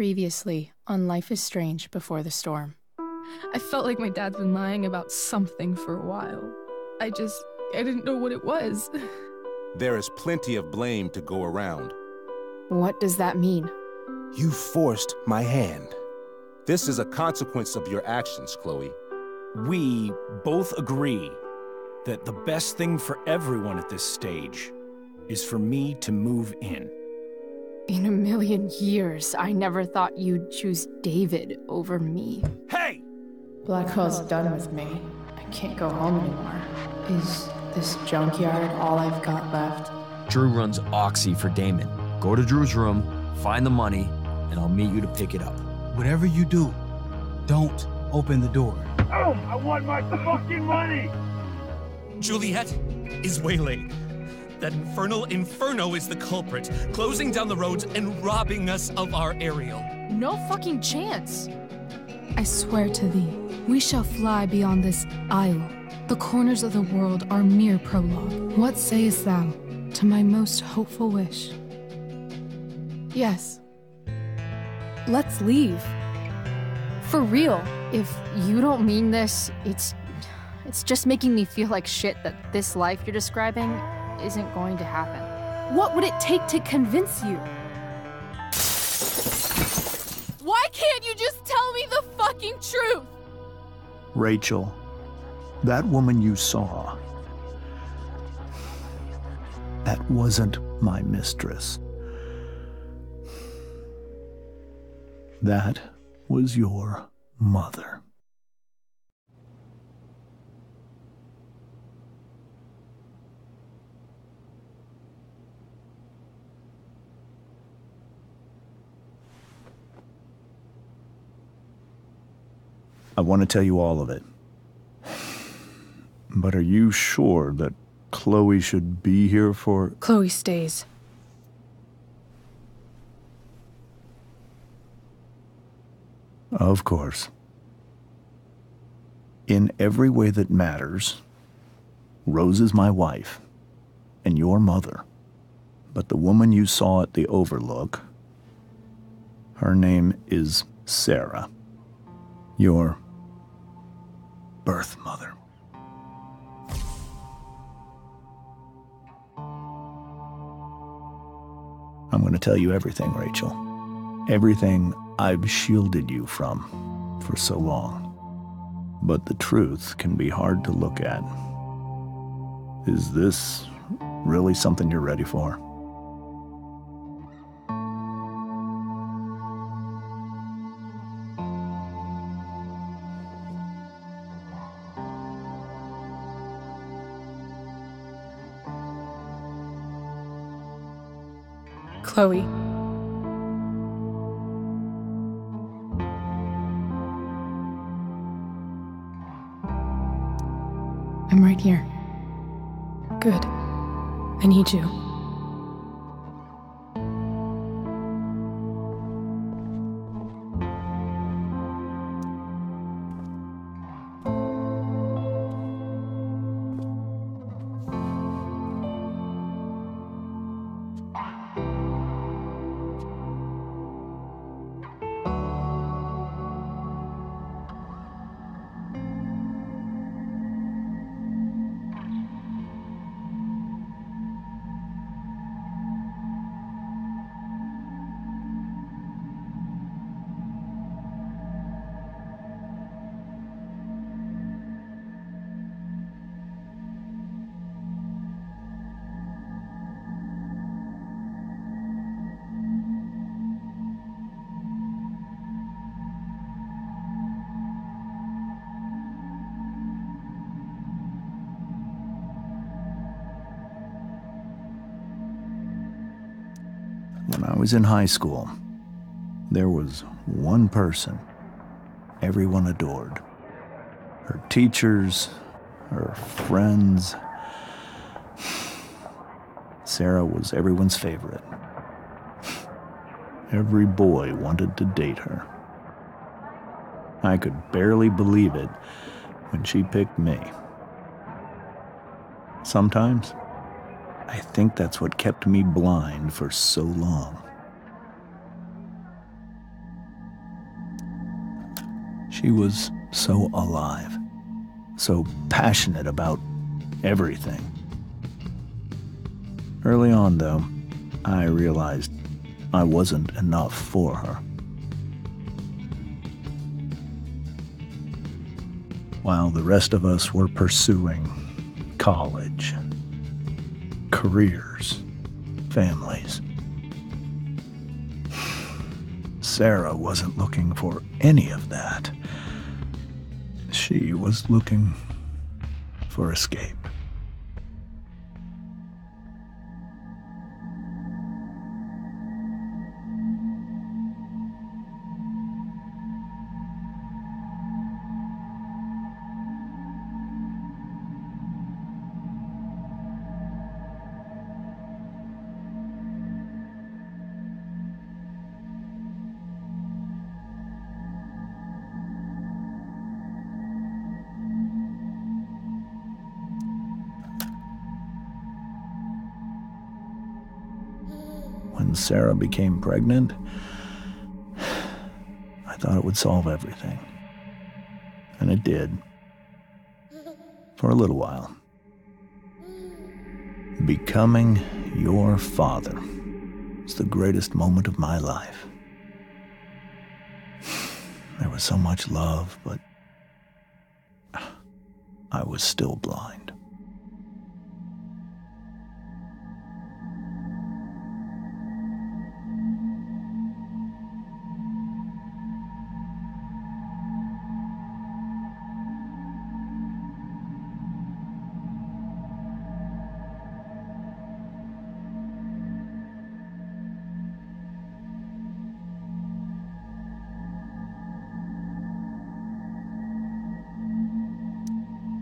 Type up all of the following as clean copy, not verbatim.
Previously on Life is Strange Before the Storm. I felt like my dad's been lying about something for a while. I didn't know what it was. There is plenty of blame to go around. What does that mean? You forced my hand. This is a consequence of your actions, Chloe. We both agree that the best thing for everyone at this stage is for me to move in. In a million years, I never thought you'd choose David over me. Hey! Blackwell's done with me. I can't go home anymore. Is this junkyard all I've got left? Drew runs Oxy for Damon. Go to Drew's room, find the money, and I'll meet you to pick it up. Whatever you do, don't open the door. Oh, I want my fucking money! Juliet is waylaid. That infernal Inferno is the culprit, closing down the roads and robbing us of our aerial. No fucking chance. I swear to thee, we shall fly beyond this isle. The corners of the world are mere prologue. What sayest thou to my most hopeful wish? Yes. Let's leave. For real. If you don't mean this, it's just making me feel like shit that this life you're describing isn't going to happen. What would it take to convince you? Why can't you just tell me the fucking truth? Rachel, that woman you saw, that wasn't my mistress. That was your mother. I want to tell you all of it. But are you sure that Chloe should be here for... Chloe stays. Of course. In every way that matters, Rose is my wife and your mother. But the woman you saw at the Overlook, her name is Sara. Your birth mother. I'm going to tell you everything, Rachel. Everything I've shielded you from for so long. But the truth can be hard to look at. Is this really something you're ready for? Chloe. I'm right here. Good. I need you. When I was in high school, there was one person everyone adored. Her teachers, her friends. Sara was everyone's favorite. Every boy wanted to date her. I could barely believe it when she picked me. Sometimes, I think that's what kept me blind for so long. She was so alive, so passionate about everything. Early on, though, I realized I wasn't enough for her. While the rest of us were pursuing college, careers, families, Sara wasn't looking for any of that. She was looking for escape. When Sara became pregnant, I thought it would solve everything. And it did. For a little while. Becoming your father was the greatest moment of my life. There was so much love, but I was still blind.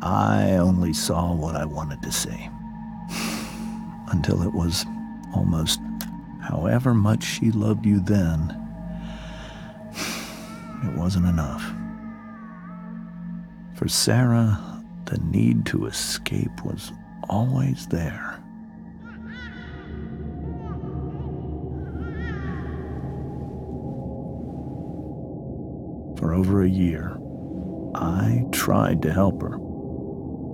I only saw what I wanted to see. Until it was almost however much she loved you then, it wasn't enough. For Sara, the need to escape was always there. For over a year, I tried to help her.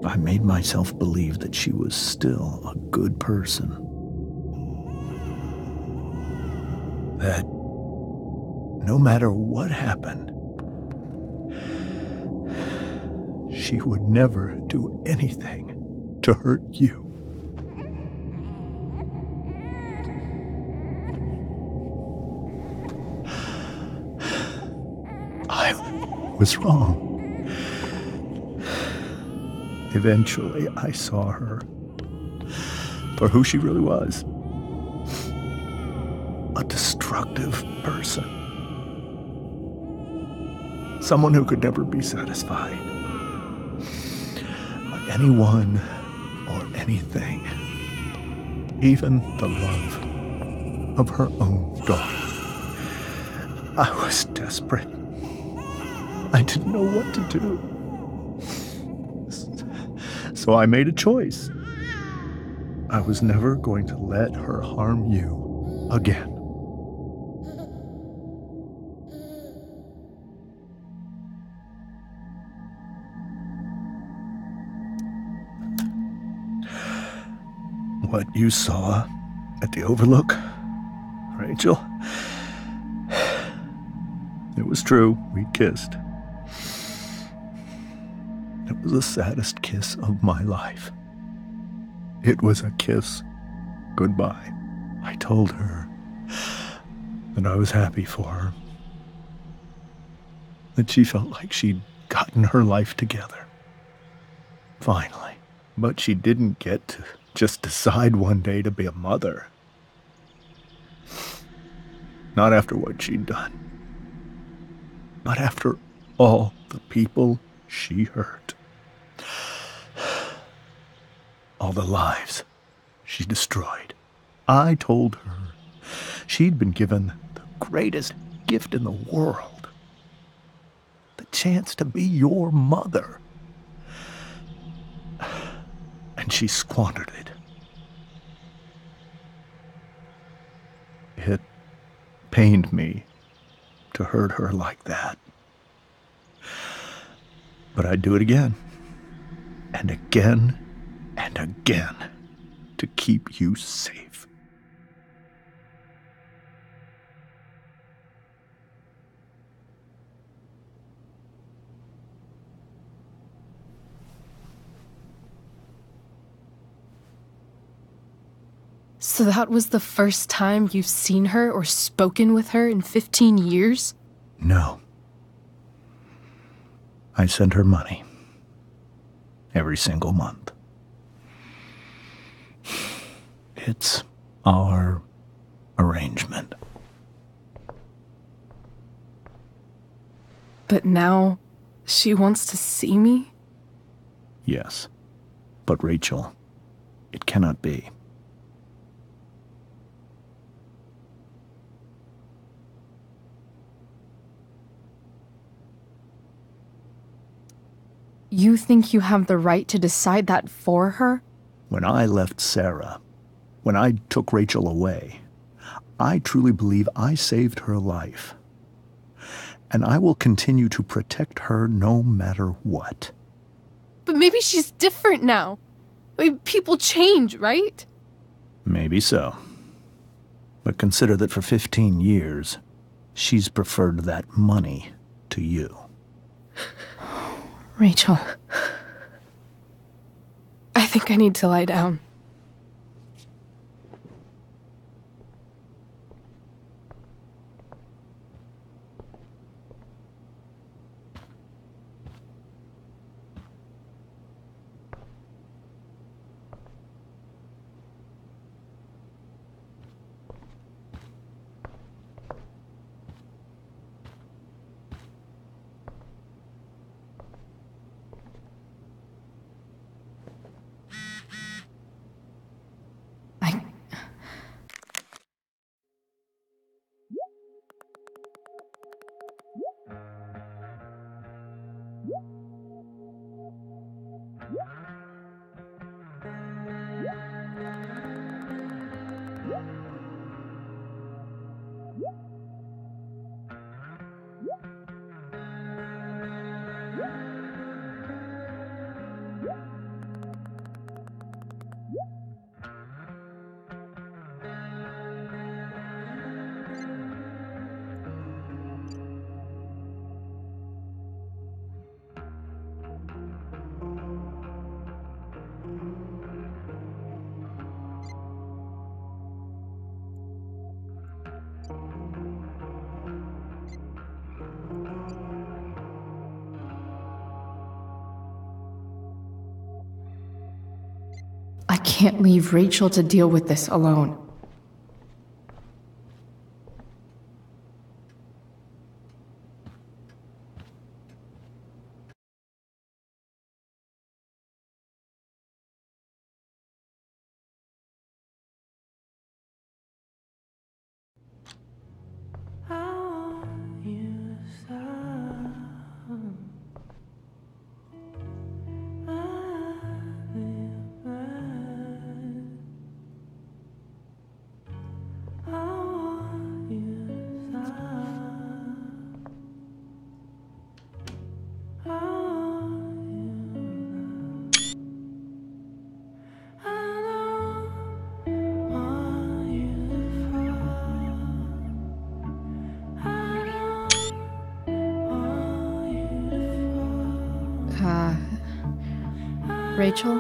I made myself believe that she was still a good person. That no matter what happened, she would never do anything to hurt you. I was wrong. Eventually, I saw her for who she really was. A destructive person. Someone who could never be satisfied by anyone or anything. Even the love of her own daughter. I was desperate. I didn't know what to do. So I made a choice. I was never going to let her harm you again. What you saw at the Overlook, Rachel, it was true. We kissed. It was the saddest kiss of my life. It was a kiss goodbye. I told her that I was happy for her. That she felt like she'd gotten her life together. Finally. But she didn't get to just decide one day to be a mother. Not after what she'd done. Not after all the people she hurt. All the lives she destroyed. I told her she'd been given the greatest gift in the world. The chance to be your mother. And she squandered it. It pained me to hurt her like that. But I'd do it again, and again, and again, to keep you safe. So that was the first time you've seen her or spoken with her in 15 years? No. I sent her money. Every single month. It's our arrangement. But now, she wants to see me? Yes. But Rachel, it cannot be. You think you have the right to decide that for her? When I left Sara, when I took Rachel away, I truly believe I saved her life. And I will continue to protect her no matter what. But maybe she's different now. I mean, people change, right? Maybe so. But consider that for 15 years, she's preferred that money to you. Rachel, I think I need to lie down. I can't leave Rachel to deal with this alone. Rachel?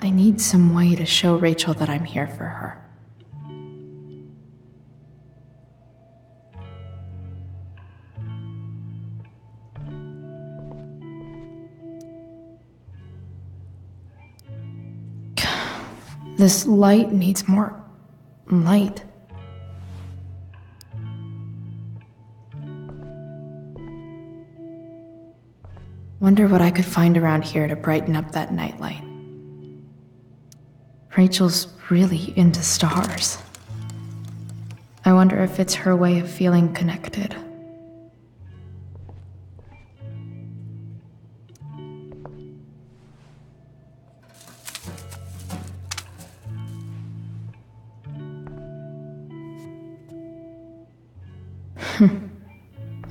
I need some way to show Rachel that I'm here for her. This light needs more light. Wonder what I could find around here to brighten up that nightlight. Rachel's really into stars. I wonder if it's her way of feeling connected.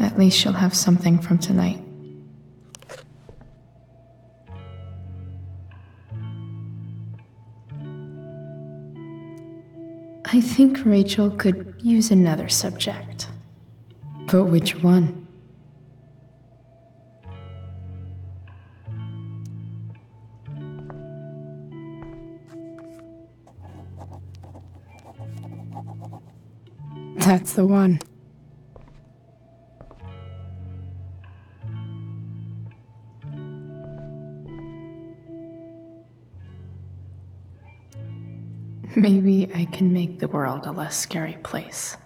At least she'll have something from tonight. I think Rachel could use another subject. But which one? That's the one. Maybe I can make the world a less scary place.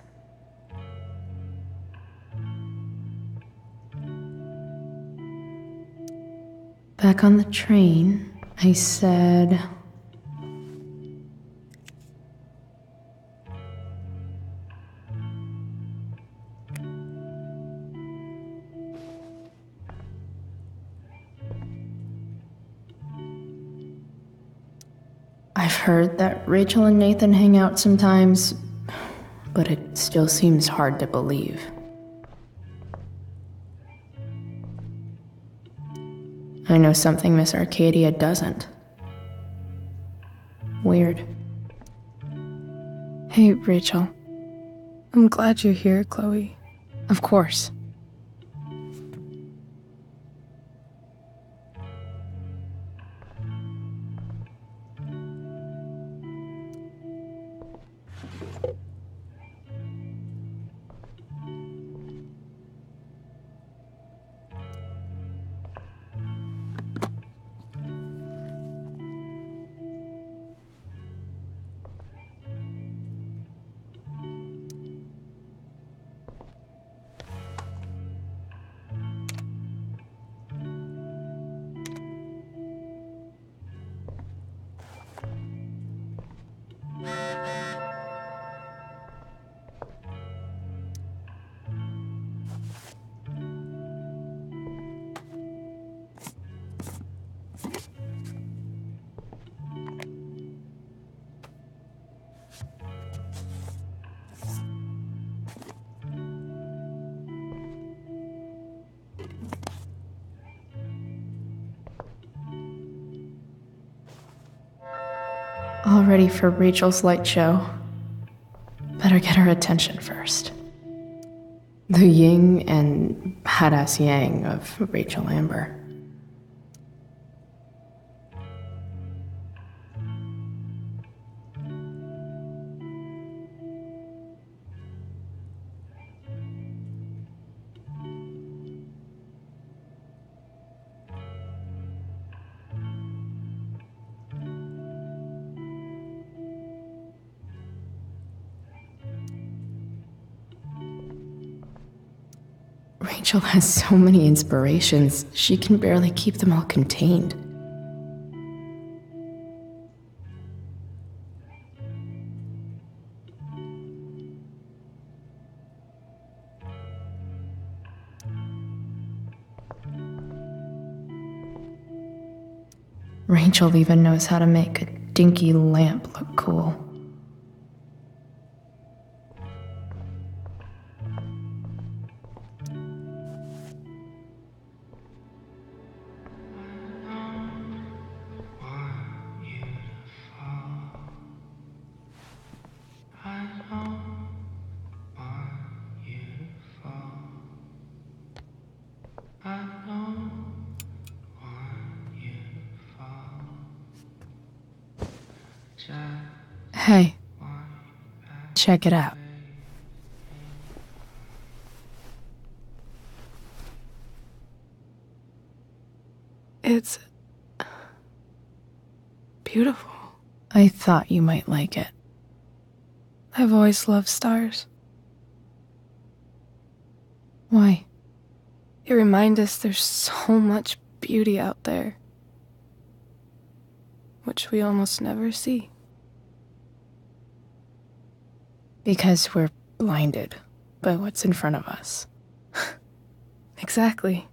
Back on the train, I said... I've heard that Rachel and Nathan hang out sometimes, but it still seems hard to believe. I know something Miss Arcadia doesn't. Weird. Hey, Rachel. I'm glad you're here, Chloe. Of course. All ready for Rachel's light show. Better get her attention first. The yin and badass yang of Rachel Amber. Rachel has so many inspirations, she can barely keep them all contained. Rachel even knows how to make a dinky lamp look cool. Hey, check it out. It's beautiful. I thought you might like it. I've always loved stars. Why? They remind us there's so much beauty out there, which we almost never see. Because we're blinded by what's in front of us. Exactly.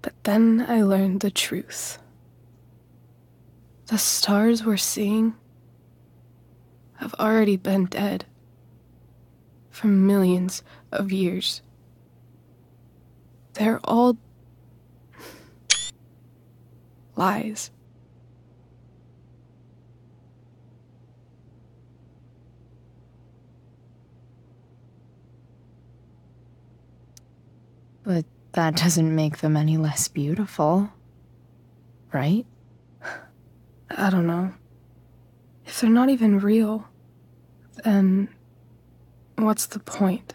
But then I learned the truth. The stars we're seeing have already been dead for millions of years. They're all lies. But that doesn't make them any less beautiful, right? I don't know. If they're not even real, then what's the point?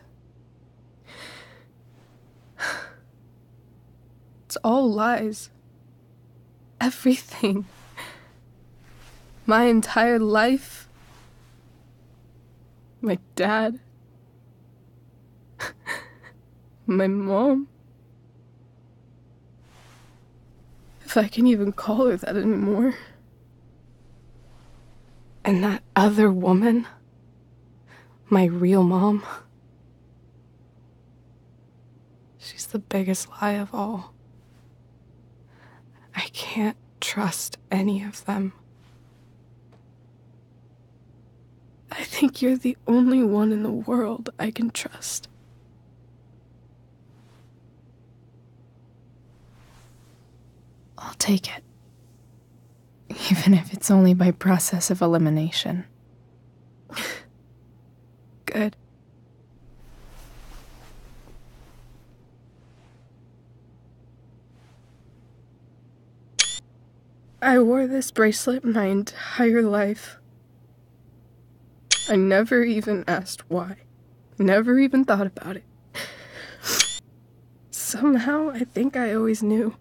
It's all lies. Everything. My entire life. My dad. My mom. If I can even call her that anymore. And that other woman, my real mom, she's the biggest lie of all. I can't trust any of them. I think you're the only one in the world I can trust. I'll take it. Even if it's only by process of elimination. Good. I wore this bracelet my entire life. I never even asked why. Never even thought about it. Somehow, I think I always knew.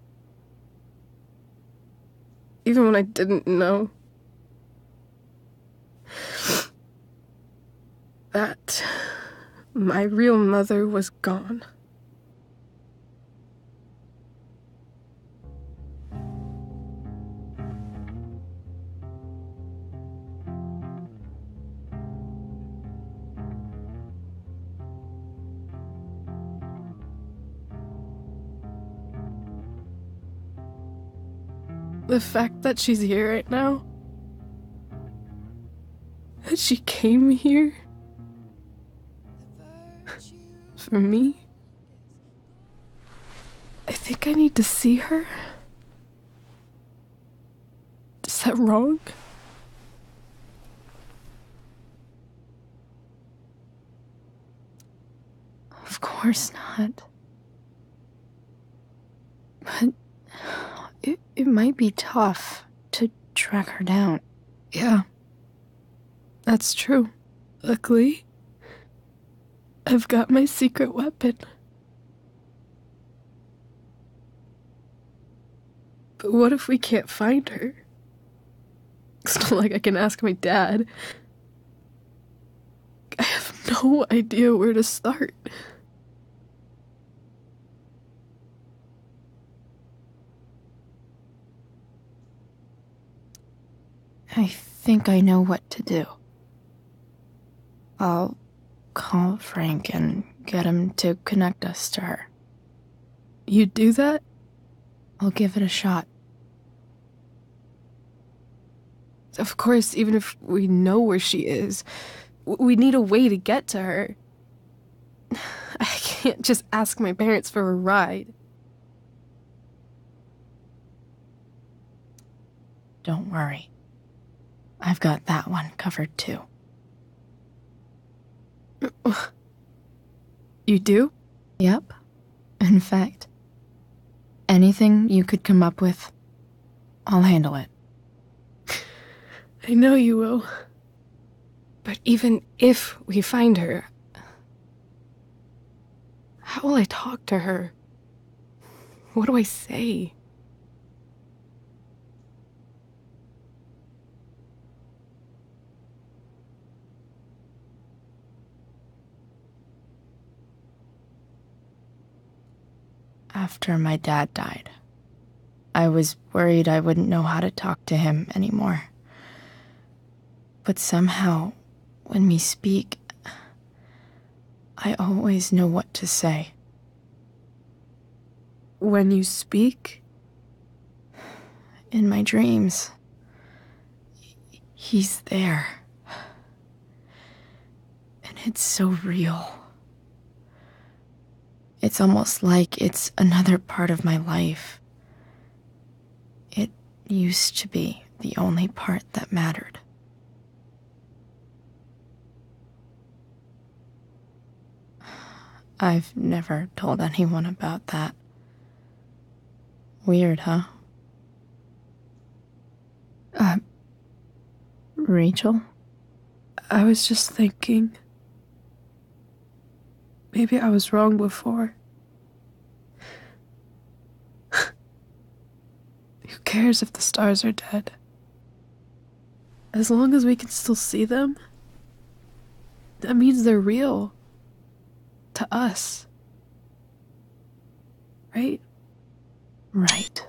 Even when I didn't know. That my real mother was gone. The fact that she's here right now, that she came here for me, I think I need to see her. Is that wrong? Of course not. But it might be tough to track her down. Yeah, that's true. Luckily, I've got my secret weapon. But what if we can't find her? It's not like I can ask my dad. I have no idea where to start. I think I know what to do. I'll call Frank and get him to connect us to her. You do that? I'll give it a shot. Of course, even if we know where she is, we need a way to get to her. I can't just ask my parents for a ride. Don't worry. I've got that one covered too. You do? Yep. In fact, anything you could come up with, I'll handle it. I know you will. But even if we find her, how will I talk to her? What do I say? After my dad died, I was worried I wouldn't know how to talk to him anymore. But somehow, when we speak, I always know what to say. When you speak? In my dreams, he's there. And It's so real. It's almost like it's another part of my life. It used to be the only part that mattered. I've never told anyone about that. Weird, huh? Rachel? I was just thinking. Maybe I was wrong before. Who cares if the stars are dead? As long as we can still see them, that means they're real. To us. Right? Right.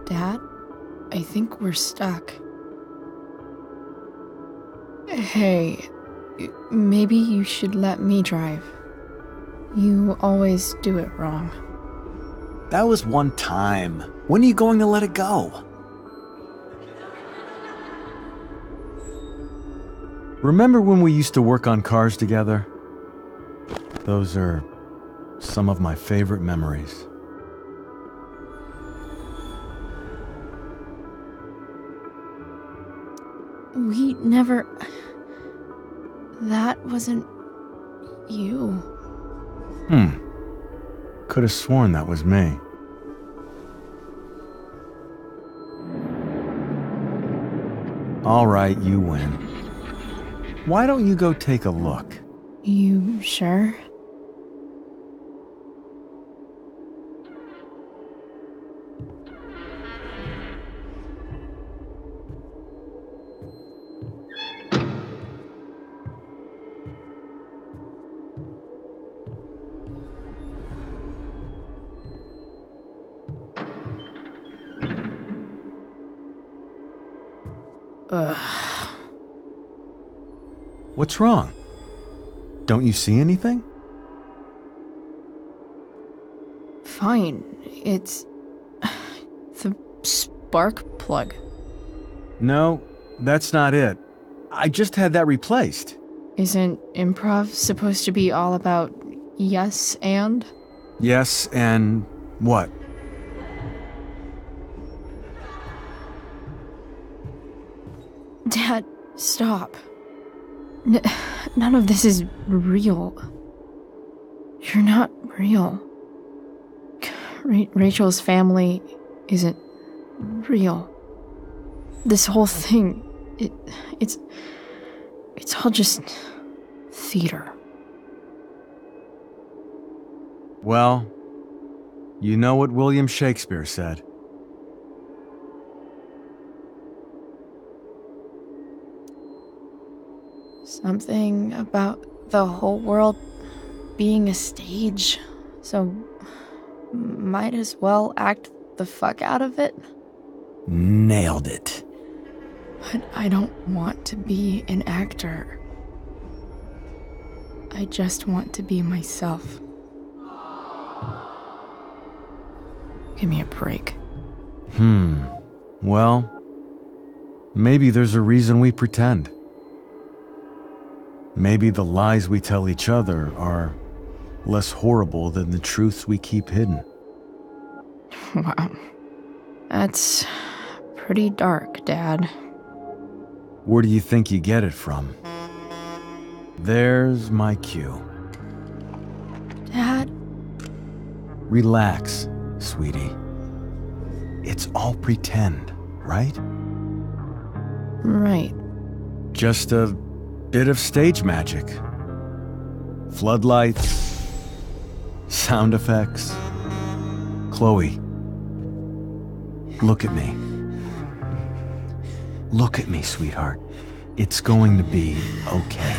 Dad, I think we're stuck. Hey, maybe you should let me drive. You always do it wrong. That was one time. When are you going to let it go? Remember when we used to work on cars together? Those are some of my favorite memories. We never... That wasn't... you. Could have sworn that was me. All right, you win. Why don't you go take a look? You sure? What's wrong? Don't you see anything? Fine. It's... the spark plug. No, that's not it. I just had that replaced. Isn't improv supposed to be all about yes and? Yes, and what? Dad, stop. None of this is real. You're not real. Rachel's family isn't real. This whole thing, it's all just theater. Well, you know what William Shakespeare said. Something about the whole world being a stage, so might as well act the fuck out of it. Nailed it. But I don't want to be an actor. I just want to be myself. Give me a break. Well, maybe there's a reason we pretend. Maybe the lies we tell each other are less horrible than the truths we keep hidden. Wow. That's pretty dark, Dad. Where do you think you get it from? There's my cue. Dad? Relax. Sweetie, it's all pretend, right? Right. Just a bit of stage magic. Floodlights, sound effects. Chloe, look at me. Look at me, sweetheart. It's going to be okay.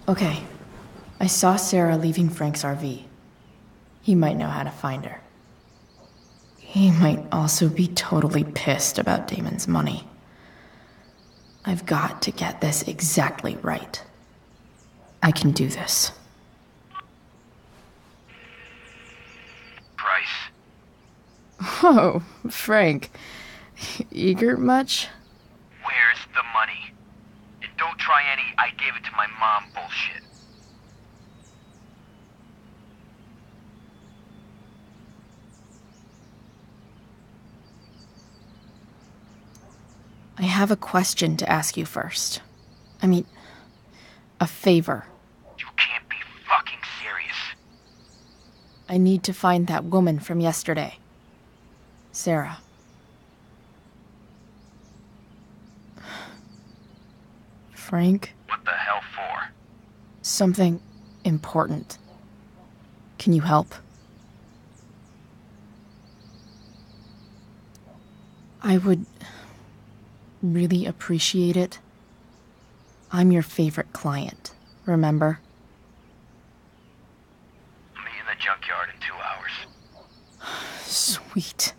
Okay, I saw Sara leaving Frank's RV. He might know how to find her. He might also be totally pissed about Damon's money. I've got to get this exactly right. I can do this. Price. Whoa, Frank. Eager much? Where's the money? And don't try any I gave it to my mom bullshit. I have a question to ask you first. I mean, a favor. You can't be fucking serious. I need to find that woman from yesterday. Sara. Frank? What the hell for? Something important. Can you help? I would really appreciate it. I'm your favorite client, remember? Meet in the junkyard in 2 hours. Sweet.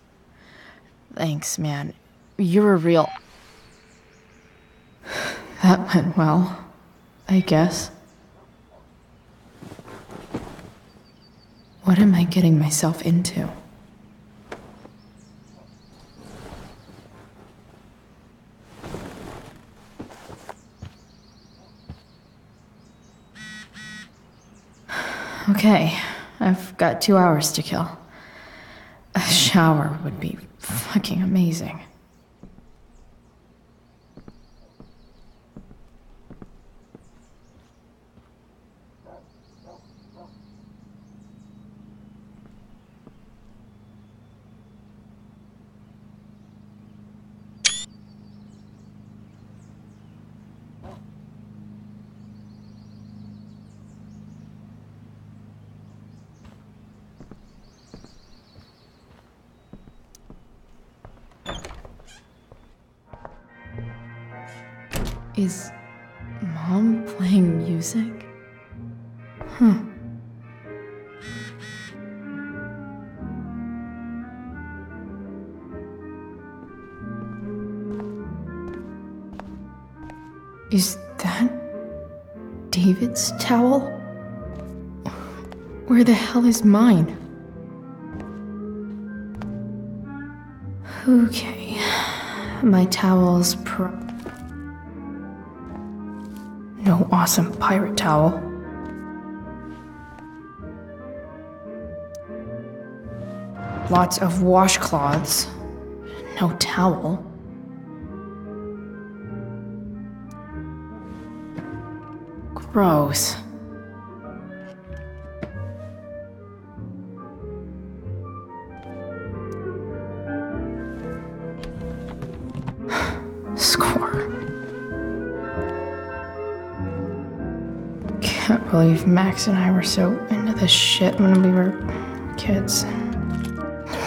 Thanks, man. You're a real... That went well, I guess. What am I getting myself into? Okay, I've got 2 hours to kill. A shower would be fucking amazing. Is Mom playing music? Huh. Is that David's towel? Where the hell is mine? Okay, my towel's no awesome pirate towel. Lots of washcloths. No towel. Gross. Score. Can't believe Max and I were so into this shit when we were kids.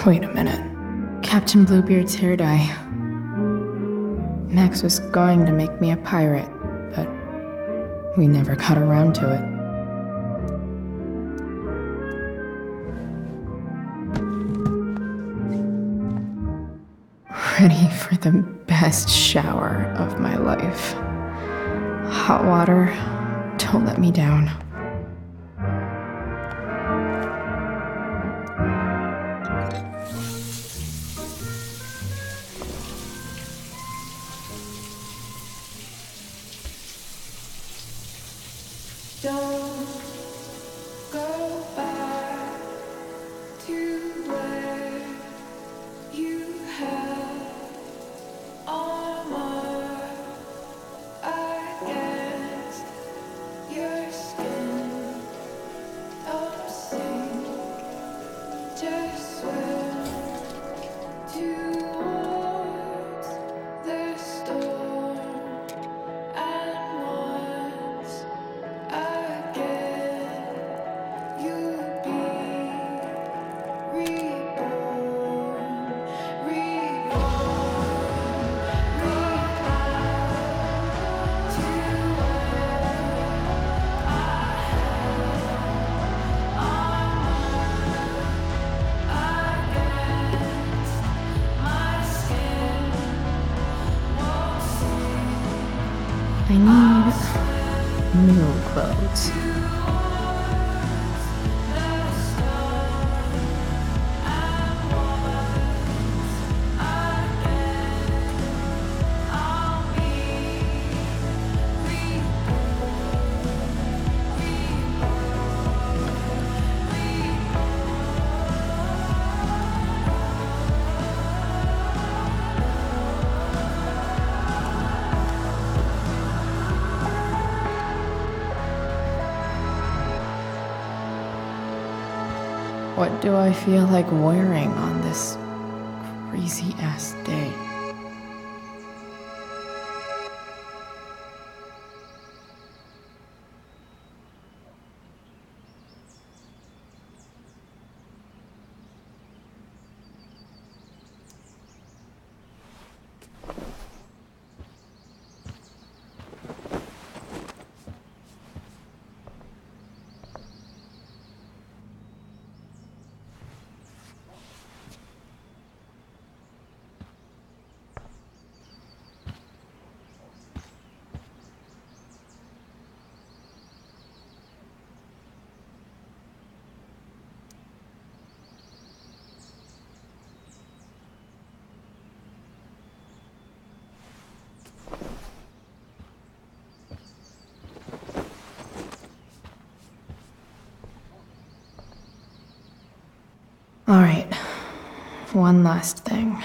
Wait a minute. Captain Bluebeard's hair dye. Max was going to make me a pirate, but we never got around to it. Ready for the best shower of my life. Hot water, don't let me down. Don't go back to where you had armor against your skin. Don't sink, just swim towards the storm. And once again, you'll be reborn, I need new clothes. What do I feel like wearing on this crazy-ass day? All right, one last thing.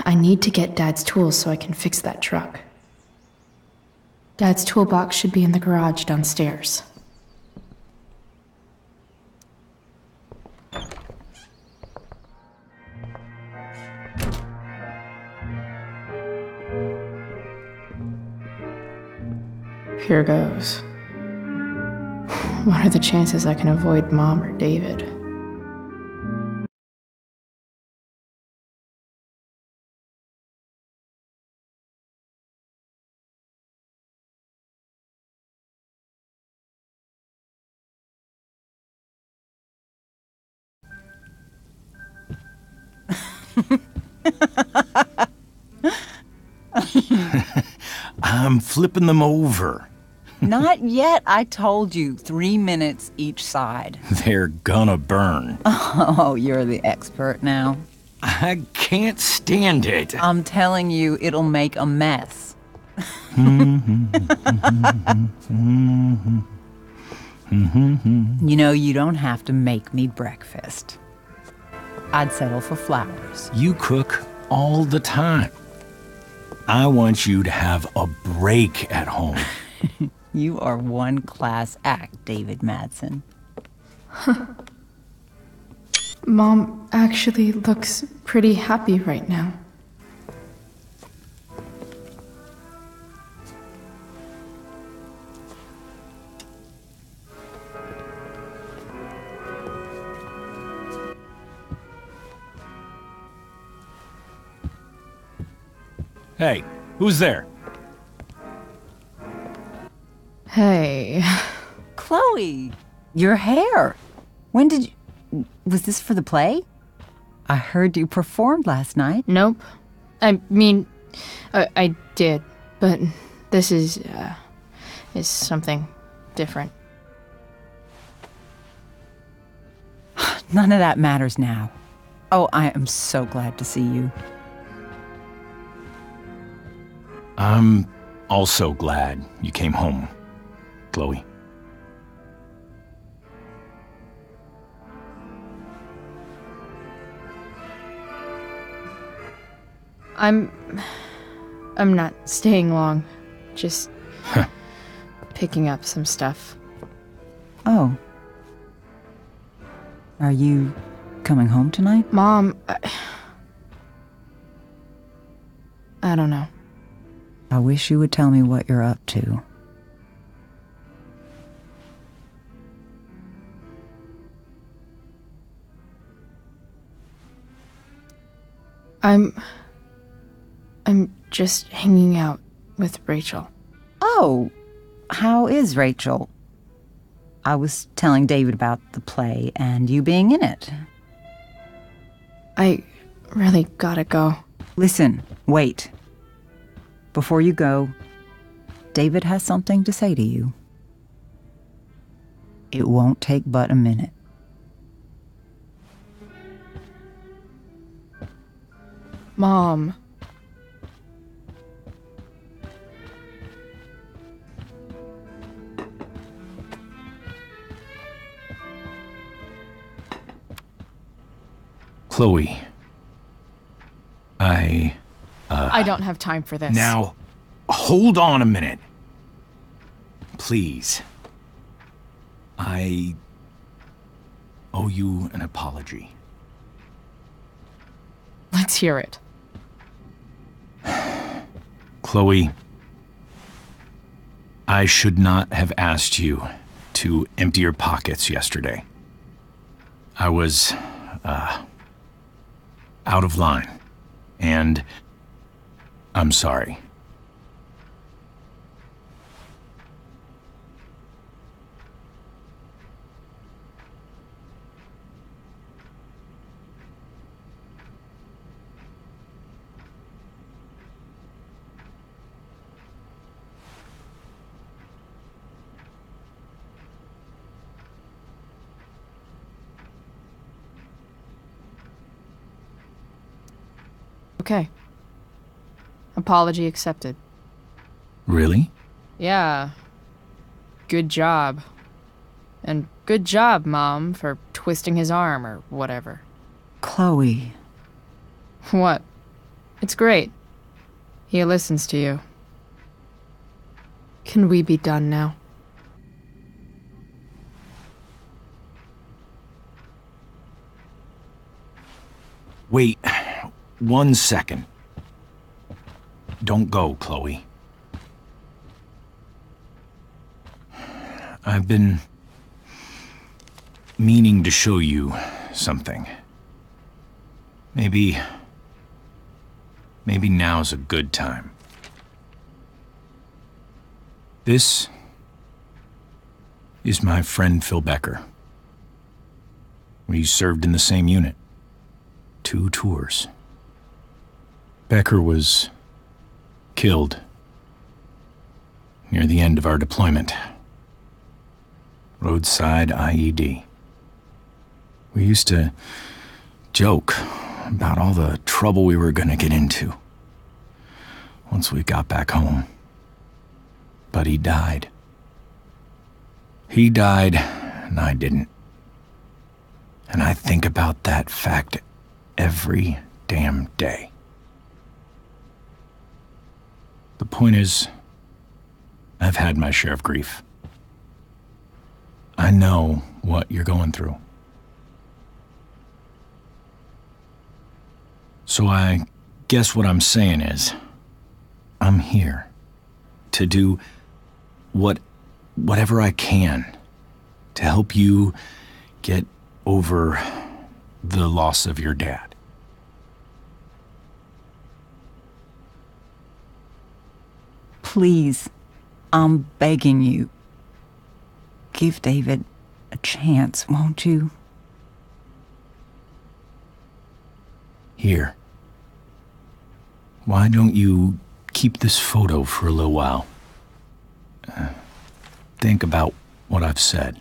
I need to get Dad's tools so I can fix that truck. Dad's toolbox should be in the garage downstairs. Here goes. What are the chances I can avoid Mom or David? I'm flipping them over. Not yet. I told you, 3 minutes each side. They're gonna burn. Oh, you're the expert now. I can't stand it. I'm telling you, it'll make a mess. You know, you don't have to make me breakfast. I'd settle for flowers. You cook all the time. I want you to have a break at home. You are one class act, David Madsen. Mom actually looks pretty happy right now. Hey, who's there? Hey. Chloe, your hair. When did you... Was this for the play? I heard you performed last night. Nope. I mean, I did, but this is something different. None of that matters now. Oh, I am so glad to see you. I'm also glad you came home, Chloe. I'm not staying long. Just picking up some stuff. Oh. Are you coming home tonight? Mom, I don't know. I wish you would tell me what you're up to. I'm just hanging out with Rachel. Oh, how is Rachel? I was telling David about the play and you being in it. I really gotta go. Listen, wait. Before you go, David has something to say to you. It won't take but a minute. Mom. Chloe. I don't have time for this. Now, hold on a minute. Please. I owe you an apology. Let's hear it. Chloe, I should not have asked you to empty your pockets yesterday. I was, out of line, and I'm sorry. Okay. Apology accepted. Really? Yeah. Good job. And good job, Mom, for twisting his arm or whatever. Chloe. What? It's great. He listens to you. Can we be done now? Wait 1 second. Don't go, Chloe. I've been meaning to show you something. Maybe now's a good time. This is my friend Phil Becker. We served in the same unit. 2 tours. Becker was killed near the end of our deployment. Roadside IED. We used to joke about all the trouble we were gonna get into once we got back home. But he died. He died, and I didn't. And I think about that fact every damn day. The point is, I've had my share of grief. I know what you're going through. So I guess what I'm saying is, I'm here to do whatever I can to help you get over the loss of your dad. Please, I'm begging you. Give David a chance, won't you? Here. Why don't you keep this photo for a little while? Think about what I've said.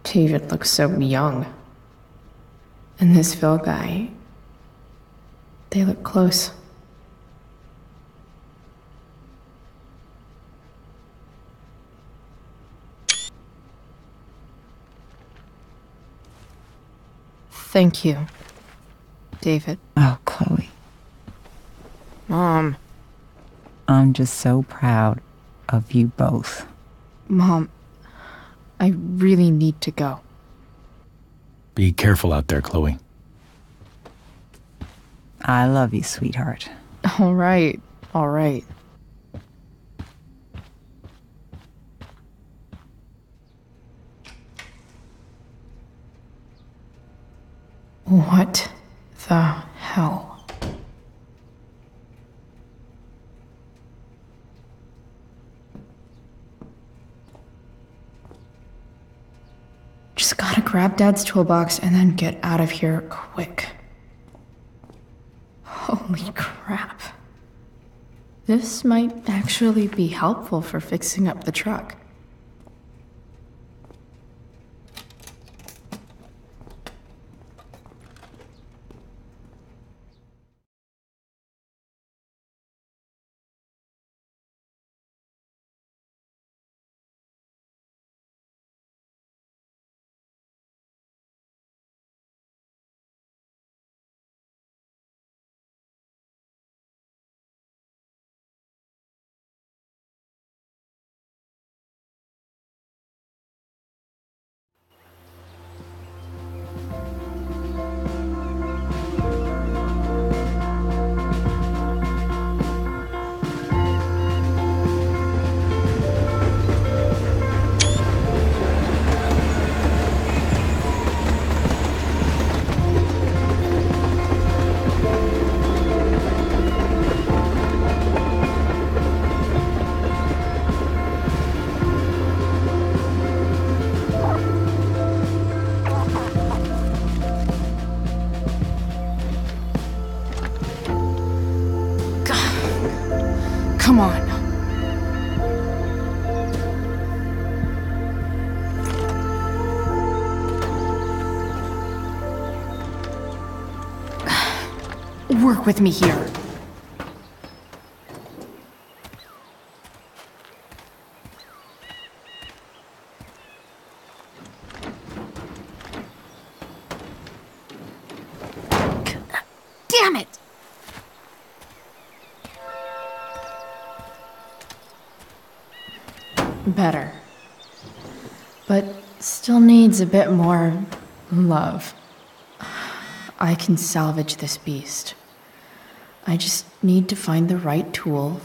David looks so young. And this Phil guy, they look close. Thank you, David. Oh, Chloe. Mom. I'm just so proud of you both. Mom, I really need to go. Be careful out there, Chloe. I love you, sweetheart. All right, all right. What the hell? Just gotta grab Dad's toolbox and then get out of here quick. Holy crap. This might actually be helpful for fixing up the truck. Come on. Work with me here. Damn it! Better. But still needs a bit more love. I can salvage this beast. I just need to find the right tool.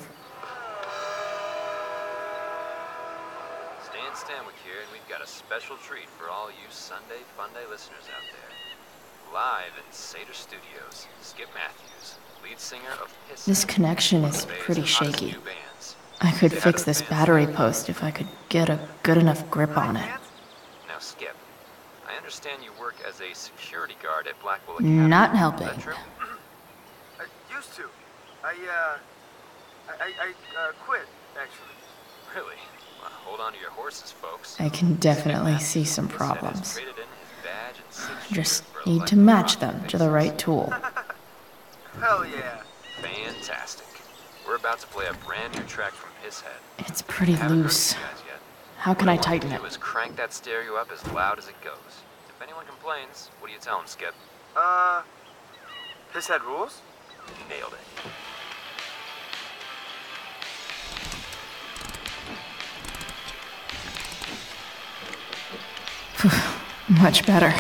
Stan Stanwyck here, and we've got a special treat for all you Sunday Funday listeners out there. Live in Seder Studios, Skip Matthews, lead singer of Piss. This connection is pretty shaky. I could fix this battery post if I could get a good enough grip on it. Now, Skip, I understand you work as a security guard at Blackwell Academy. Not helping. Is that true? I used to. I quit, actually. Really? Well, hold on to your horses, folks. I can definitely see some problems. Just need to match them to the right tool. Hell yeah. Fantastic. We're about to play a brand new track from Pisshead. It's pretty loose. How can I tighten it? What I want you to do is crank that stereo up as loud as it goes. If anyone complains, what do you tell them, Skip? Pisshead rules? Nailed it. Much better.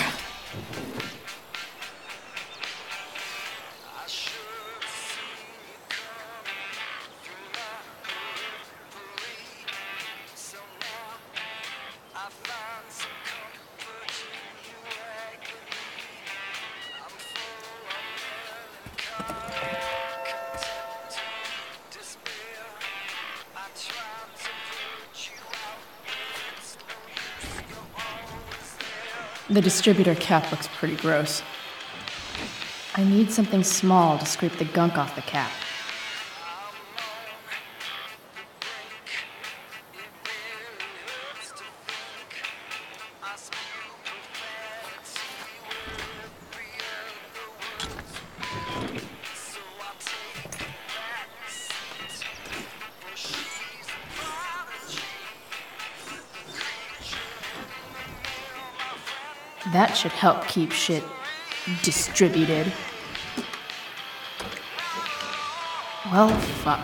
The distributor cap looks pretty gross. I need something small to scrape the gunk off the cap. That should help keep shit distributed. Well, fuck.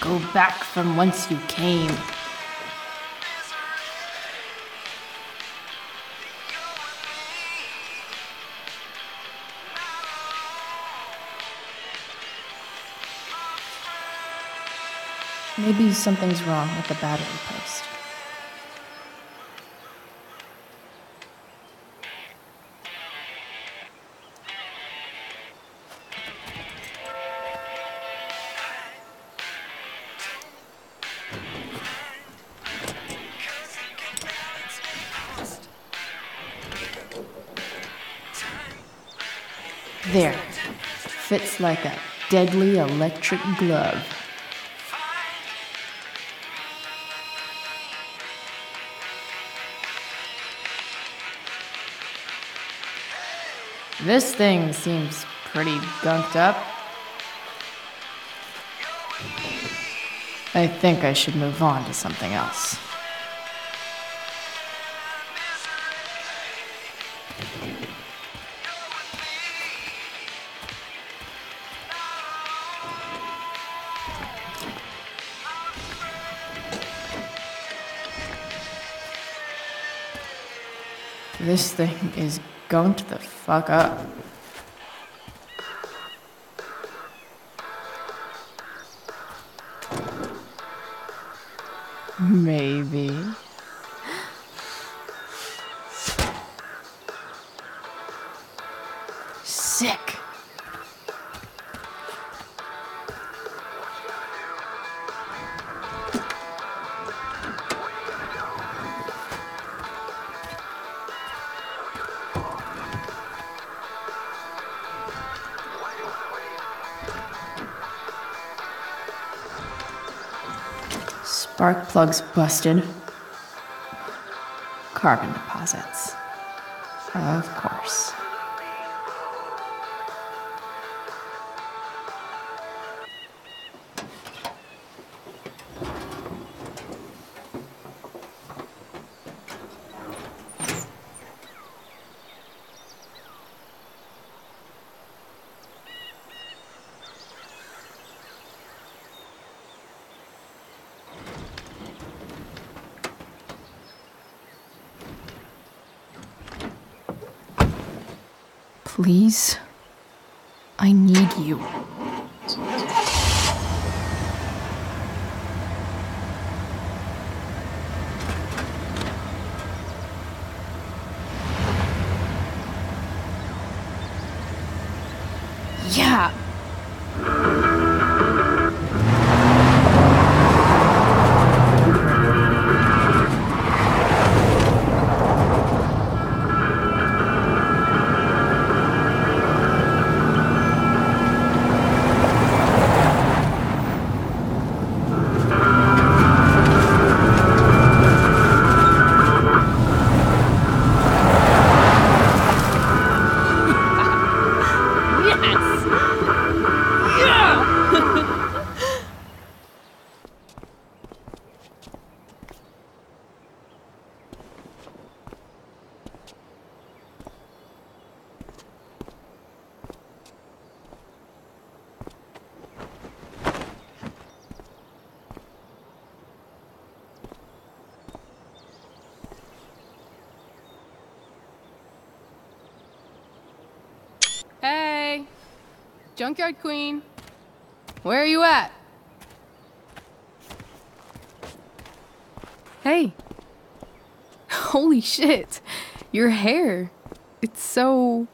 Go back from whence you came. Maybe something's wrong with the battery post. There. Fits like a deadly electric glove. This thing seems pretty gunked up. I think I should move on to something else. This thing is gunked the fuck up. Maybe. Sick. Spark plugs busted. Carbon deposits. Of course. Please, I need you. Yeah. Junkyard Queen. Where are you at? Hey. Holy shit. Your hair. It's so...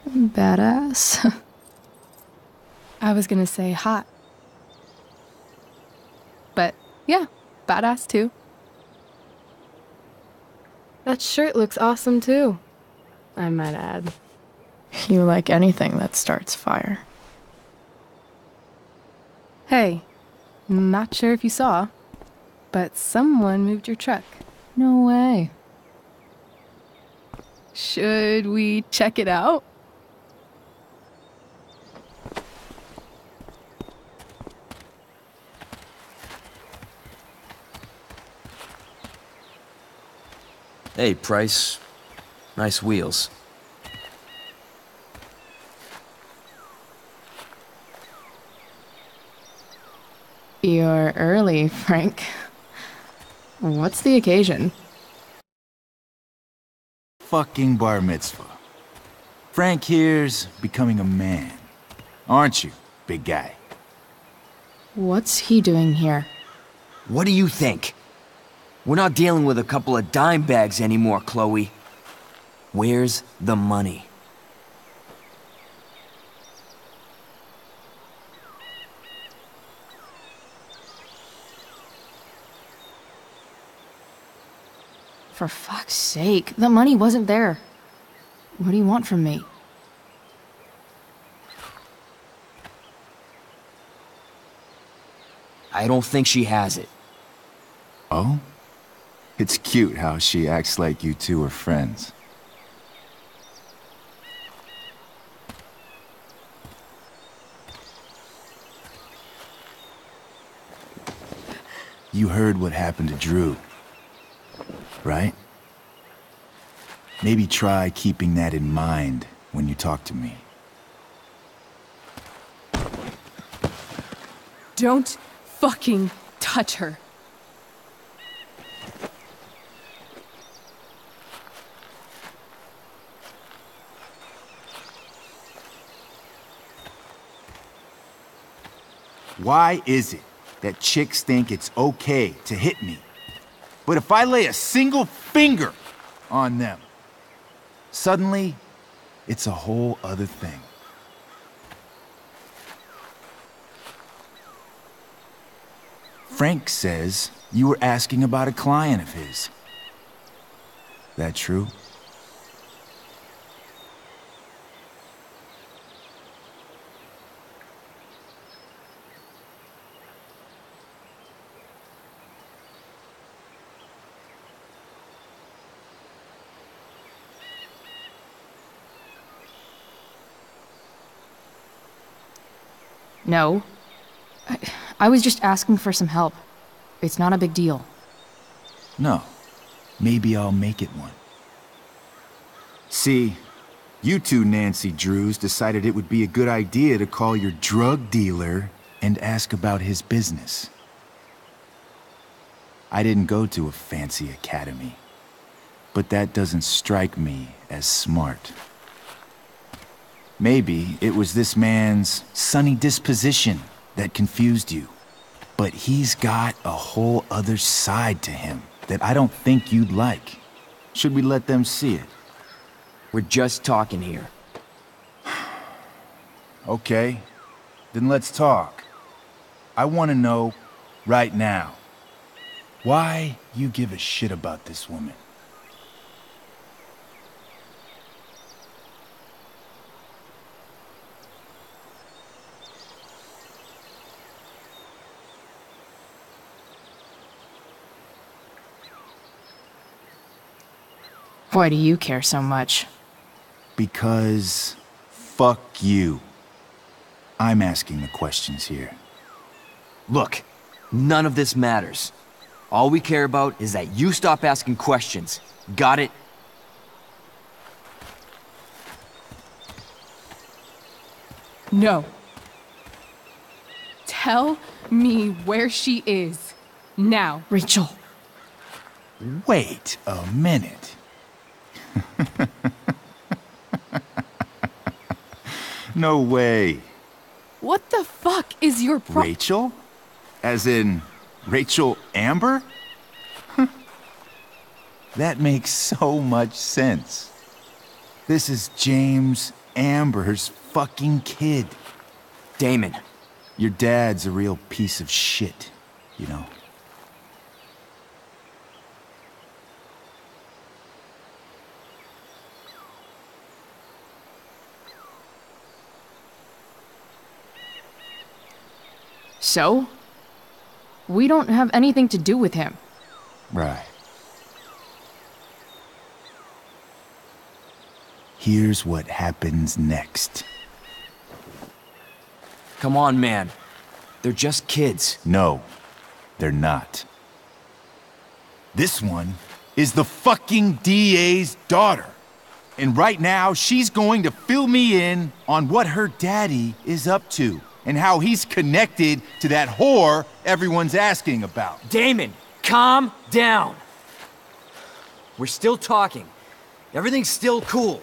badass. I was gonna say hot. But yeah, badass too. That shirt looks awesome too, I might add. You like anything that starts fire. Hey, not sure if you saw, but someone moved your truck. No way. Should we check it out? Hey, Price. Nice wheels. You're early, Frank. What's the occasion? Fucking bar mitzvah. Frank here's becoming a man. Aren't you, big guy? What's he doing here? What do you think? We're not dealing with a couple of dime bags anymore, Chloe. Where's the money? For fuck's sake, the money wasn't there. What do you want from me? I don't think she has it. Oh? It's cute how she acts like you two are friends. You heard what happened to Drew, right? Maybe try keeping that in mind when you talk to me. Don't fucking touch her. Why is it that chicks think it's okay to hit me? But if I lay a single finger on them, suddenly it's a whole other thing. Frank says you were asking about a client of his. That true? No. I was just asking for some help. It's not a big deal. No. Maybe I'll make it one. See, you two Nancy Drews decided it would be a good idea to call your drug dealer and ask about his business. I didn't go to a fancy academy, but that doesn't strike me as smart. Maybe it was this man's sunny disposition that confused you. But he's got a whole other side to him that I don't think you'd like. Should we let them see it? We're just talking here. Okay, then let's talk. I want to know right now why you give a shit about this woman. Why do you care so much? Because fuck you. I'm asking the questions here. Look, none of this matters. All we care about is that you stop asking questions. Got it? No. Tell me where she is. Now. Rachel. Wait a minute. No way. What the fuck is your Rachel? As in, Rachel Amber? That makes so much sense. This is James Amber's fucking kid. Damon. Your dad's a real piece of shit, you know. So? We don't have anything to do with him. Right. Here's what happens next. Come on, man. They're just kids. No, they're not. This one is the fucking DA's daughter. And right now, she's going to fill me in on what her daddy is up to and how he's connected to that whore everyone's asking about. Damon, calm down. We're still talking. Everything's still cool.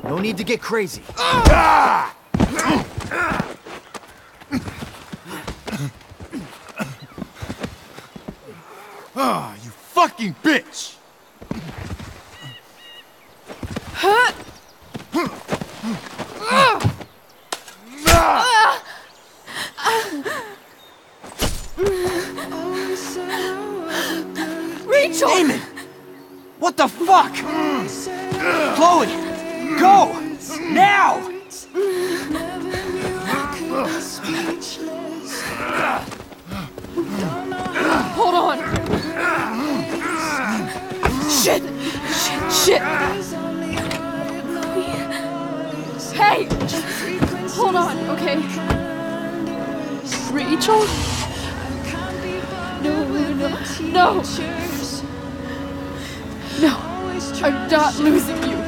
No need to get crazy. Ah! Oh, you fucking bitch! Rachel! Damon! What the fuck? Chloe! Go! Now! Hold on! Shit! Shit! Hey! Hold on, okay? Rachel? No! No! I'm not losing you!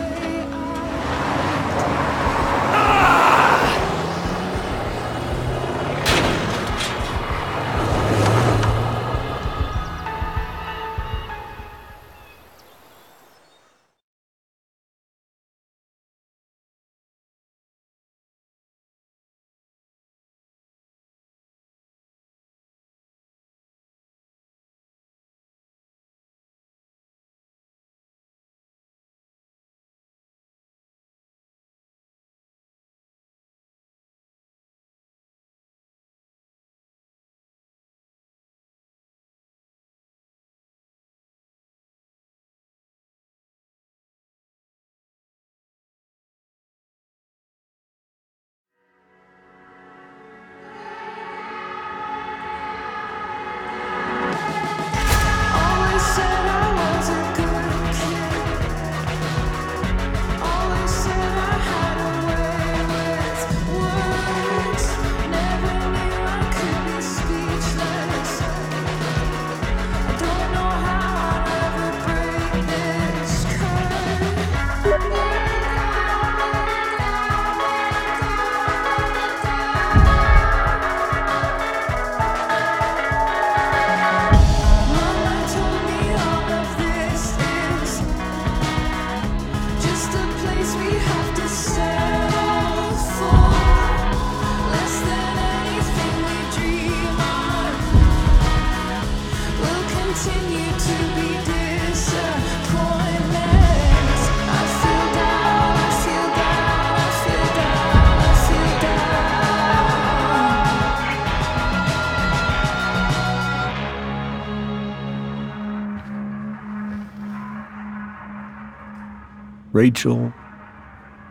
Rachel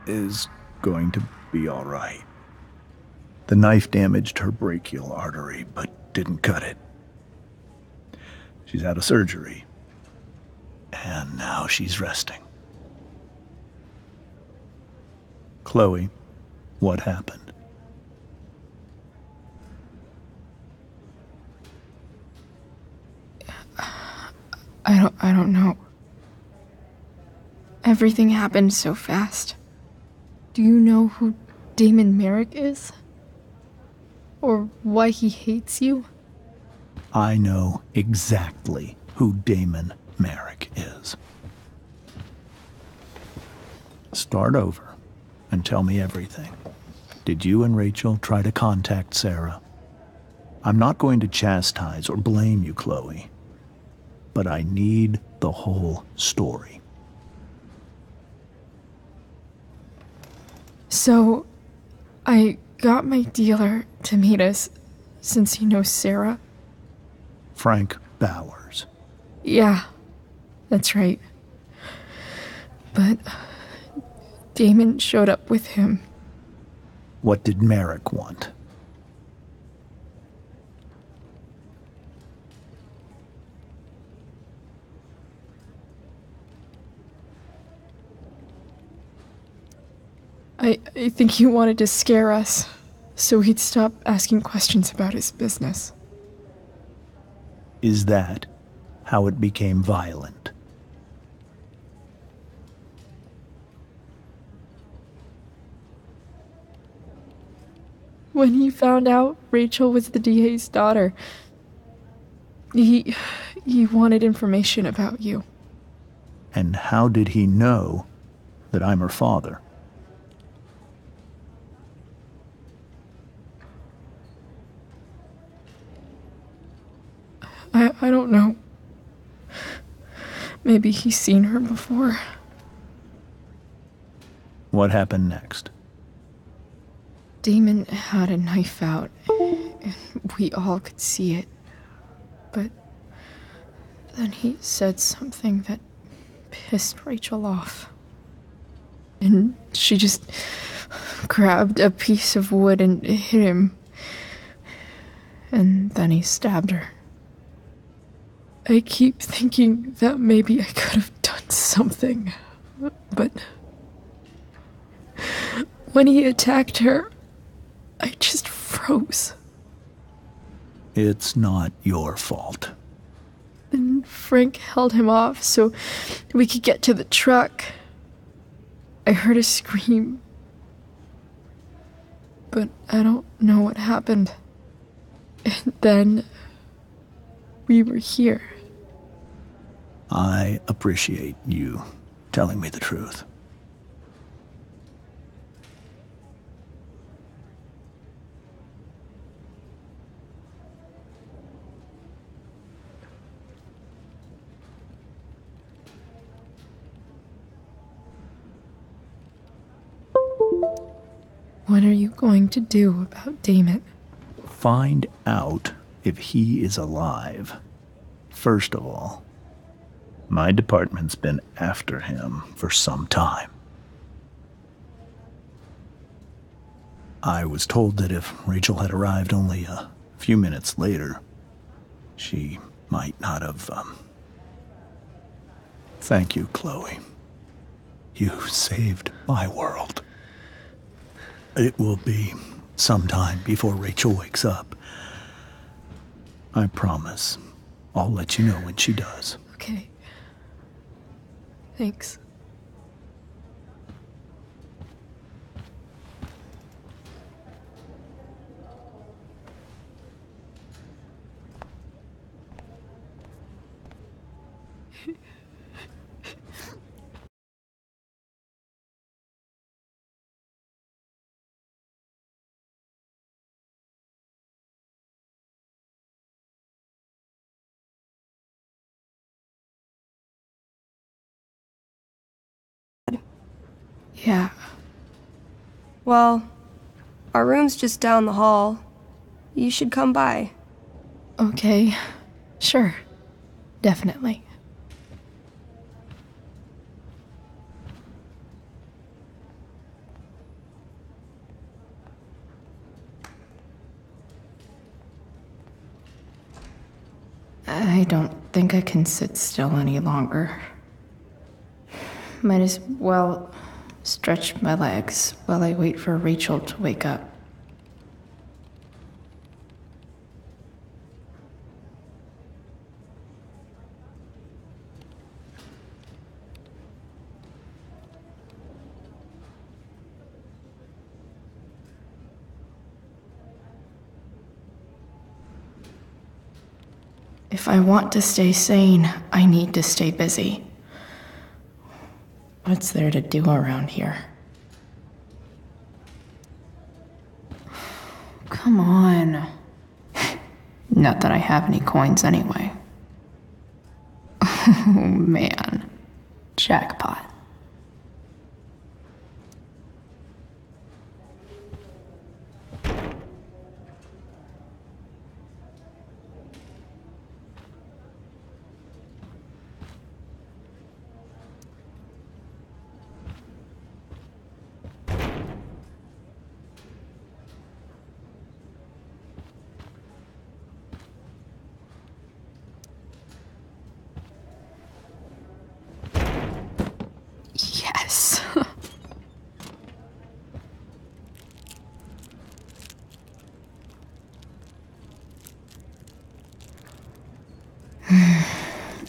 is going to be all right. The knife damaged her brachial artery, but didn't cut it. She's out of surgery, and now she's resting. Chloe, what happened? I don't know. Everything happened so fast. Do you know who Damon Merrick is? Or why he hates you? I know exactly who Damon Merrick is. Start over and tell me everything. Did you and Rachel try to contact Sara? I'm not going to chastise or blame you, Chloe, but I need the whole story. So, I got my dealer to meet us, since he knows Sara. Frank Bowers. Yeah, that's right. But Damon showed up with him. What did Merrick want? I think he wanted to scare us, so he'd stop asking questions about his business. Is that how it became violent? When he found out Rachel was the DA's daughter, he wanted information about you. And how did he know that I'm her father? I don't know. Maybe he's seen her before. What happened next? Damon had a knife out, and we all could see it. But then he said something that pissed Rachel off. And she just grabbed a piece of wood and hit him. And then he stabbed her. I keep thinking that maybe I could have done something, but when he attacked her, I just froze. It's not your fault. And Frank held him off so we could get to the truck. I heard a scream, but I don't know what happened. And then we were here. I appreciate you telling me the truth. What are you going to do about Damon? Find out if he is alive. First of all, my department's been after him for some time. I was told that if Rachel had arrived only a few minutes later, she might not have, Thank you, Chloe. You saved my world. It will be some time before Rachel wakes up. I promise. I'll let you know when she does. Okay. Thanks. Yeah. Well, our room's just down the hall. You should come by. Okay. Sure. Definitely. I don't think I can sit still any longer. Might as well stretch my legs while I wait for Rachel to wake up. If I want to stay sane, I need to stay busy. What's there to do around here? Come on. Not that I have any coins anyway. Oh man. Jackpot. Yes.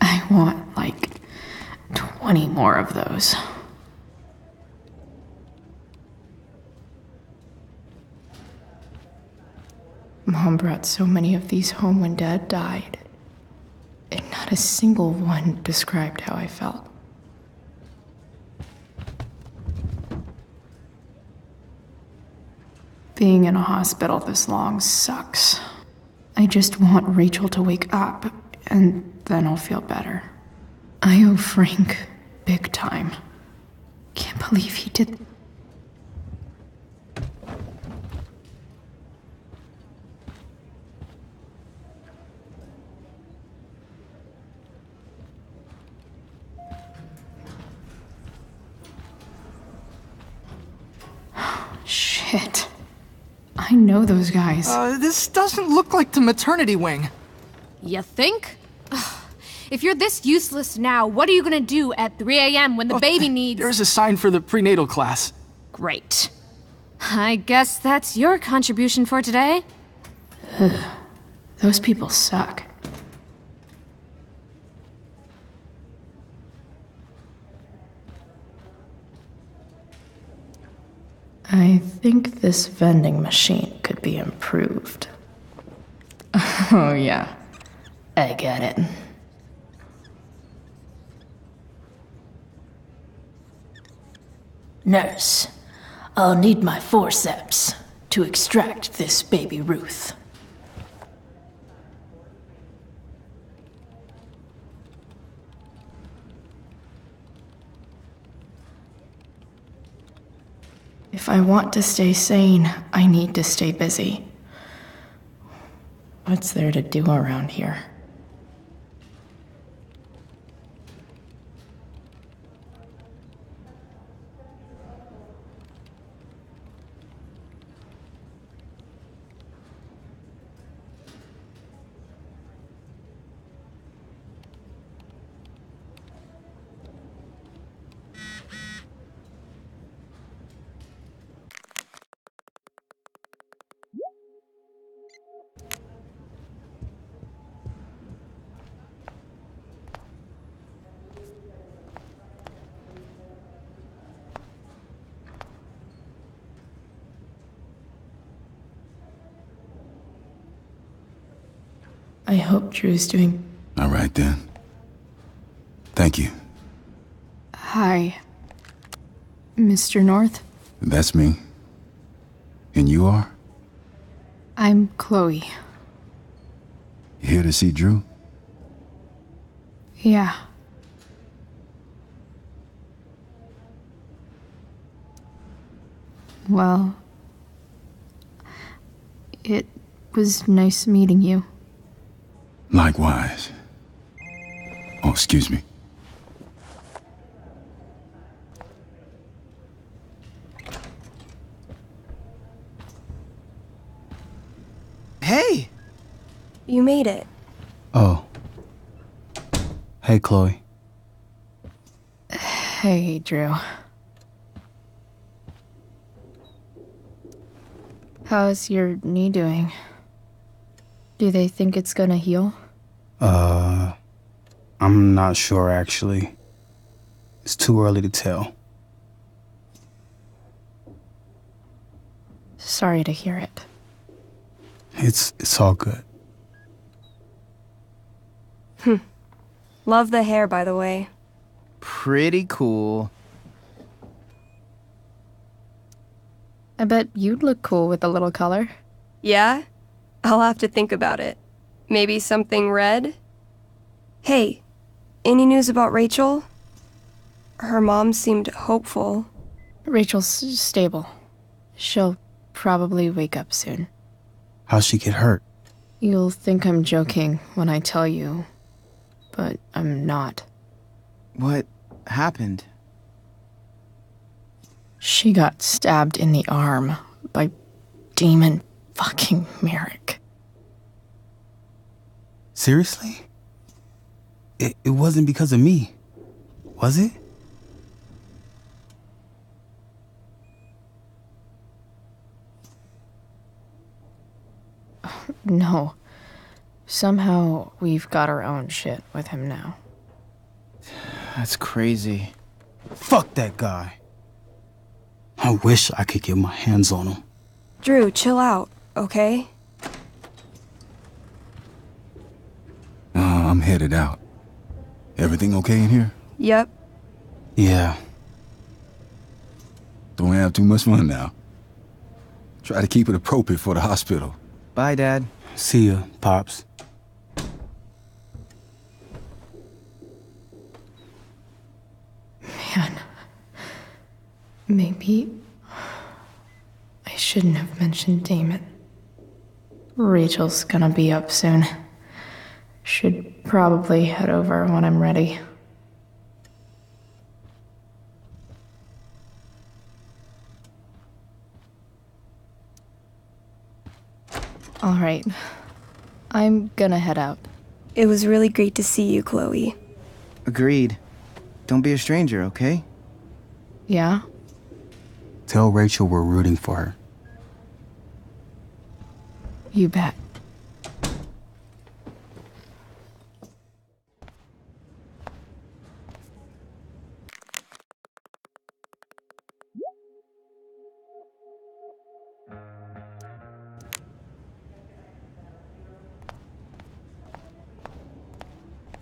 I want like 20 more of those. Mom brought so many of these home when Dad died, and not a single one described how I felt. Being in a hospital this long sucks. I just want Rachel to wake up, and then I'll feel better. I owe Frank big time. Can't believe he did. Shit. I know those guys. This doesn't look like the maternity wing. You think? If you're this useless now, what are you gonna do at 3 a.m. when the baby needs— There's a sign for the prenatal class. Great. I guess that's your contribution for today. Those people suck. I think this vending machine could be improved. Oh yeah, I get it. Nurse, I'll need my forceps to extract this baby Ruth. If I want to stay sane, I need to stay busy. What's there to do around here? I hope Drew's doing... All right, then. Thank you. Hi, Mr. North. That's me. And you are? I'm Chloe. You here to see Drew? Yeah. Well, it was nice meeting you. Likewise. Oh, excuse me. Hey! You made it. Oh. Hey, Chloe. Hey, Drew. How's your knee doing? Do they think it's gonna heal? I'm not sure, actually. It's too early to tell. Sorry to hear it. It's all good. Love the hair, by the way. Pretty cool. I bet you'd look cool with a little color. Yeah? I'll have to think about it. Maybe something red? Hey, any news about Rachel? Her mom seemed hopeful. Rachel's stable. She'll probably wake up soon. How'd she get hurt? You'll think I'm joking when I tell you, but I'm not. What happened? She got stabbed in the arm by Demon fucking Merrick. Seriously? It wasn't because of me, was it? No. Somehow we've got our own shit with him now. That's crazy. Fuck that guy. I wish I could get my hands on him. Drew, chill out, okay? I'm headed out. Everything okay in here? Yep. Yeah. Don't have too much fun now. Try to keep it appropriate for the hospital. Bye, Dad. See ya, Pops. Man. Maybe I shouldn't have mentioned Damon. Rachel's gonna be up soon. Should probably head over when I'm ready. All right. I'm gonna head out. It was really great to see you, Chloe. Agreed. Don't be a stranger, okay? Yeah? Tell Rachel we're rooting for her. You bet.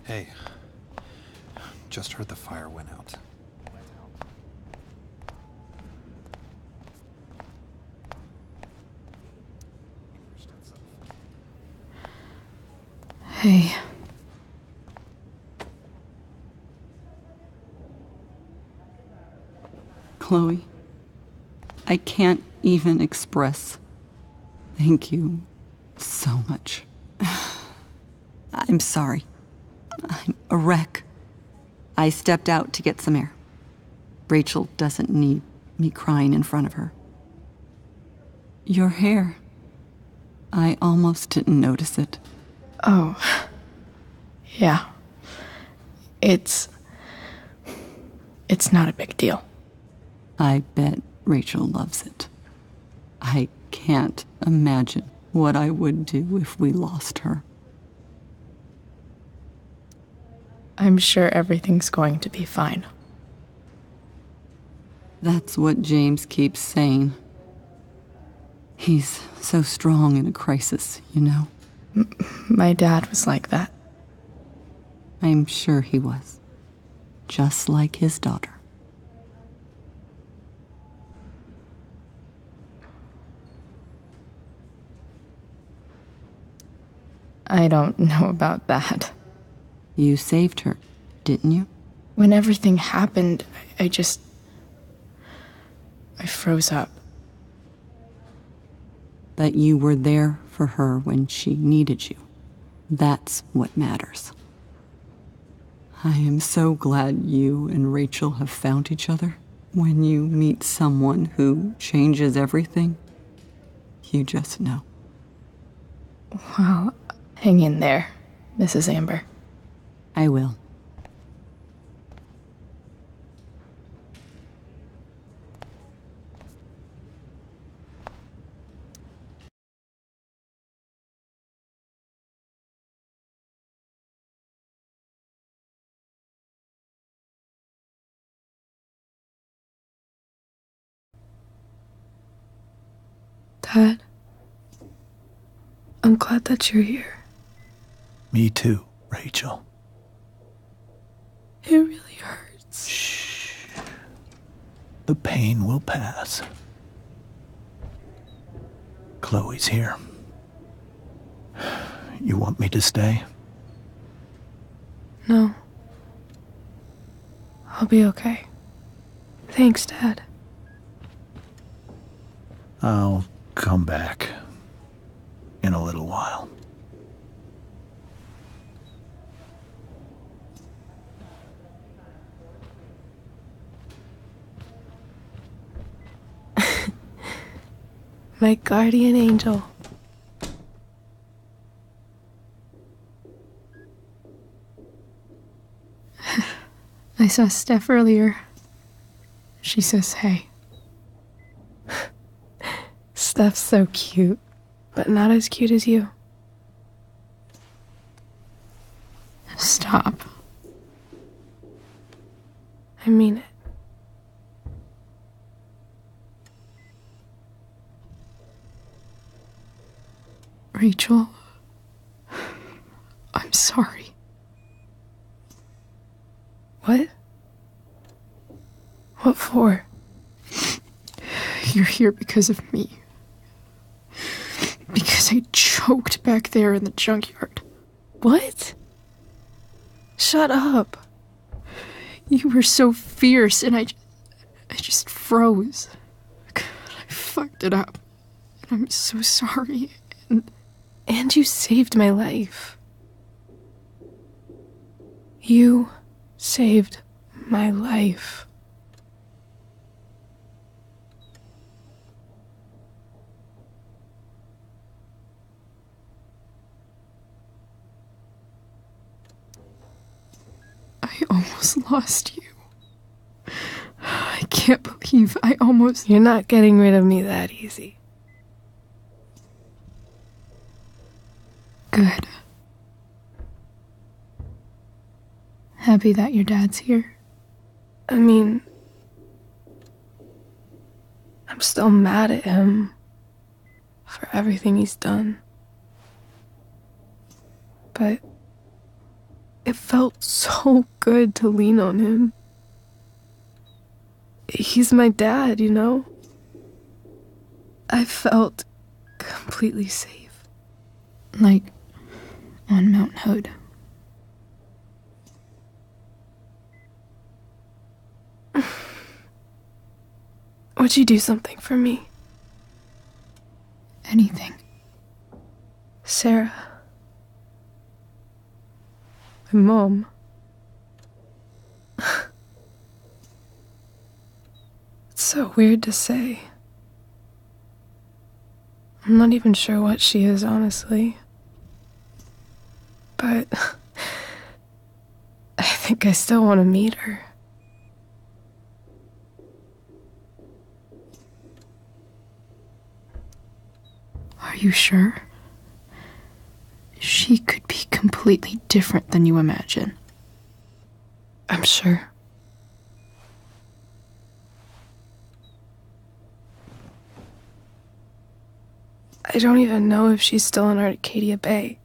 Hey, just heard the fire went out. Hey. Chloe, I can't even express thank you so much. I'm sorry. I'm a wreck. I stepped out to get some air. Rachel doesn't need me crying in front of her. Your hair. I almost didn't notice it. Oh. Yeah. It's not a big deal. I bet Rachel loves it. I can't imagine what I would do if we lost her. I'm sure everything's going to be fine. That's what James keeps saying. He's so strong in a crisis, you know? My dad was like that. I'm sure he was. Just like his daughter. I don't know about that. You saved her, didn't you? When everything happened, I froze up. That you were there for her when she needed you. That's what matters. I am so glad you and Rachel have found each other. When you meet someone who changes everything, you just know. Well, hang in there, Mrs. Amber. I will. Dad, I'm glad that you're here. Me too, Rachel. It really hurts. Shh. The pain will pass. Chloe's here. You want me to stay? No. I'll be okay. Thanks, Dad. I'll come back in a little while. My guardian angel. I saw Steph earlier. She says hey. Steph's so cute, but not as cute as you. Stop. I mean it. Rachel, I'm sorry. What? What for? You're here because of me. Because I choked back there in the junkyard. What? Shut up. You were so fierce and I just froze. God, I fucked it up. And I'm so sorry. And you saved my life. You saved my life. I almost lost you. I can't believe I almost... You're not getting rid of me that easy. Good. Happy that your dad's here? I mean, I'm still mad at him for everything he's done. But it felt so good to lean on him. He's my dad, you know? I felt completely safe. Like on Mount Hood. Would you do something for me? Anything. Sarah. My mom. It's so weird to say. I'm not even sure what she is, honestly. But I think I still want to meet her. Are you sure? She could be completely different than you imagine. I'm sure. I don't even know if she's still in Arcadia Bay.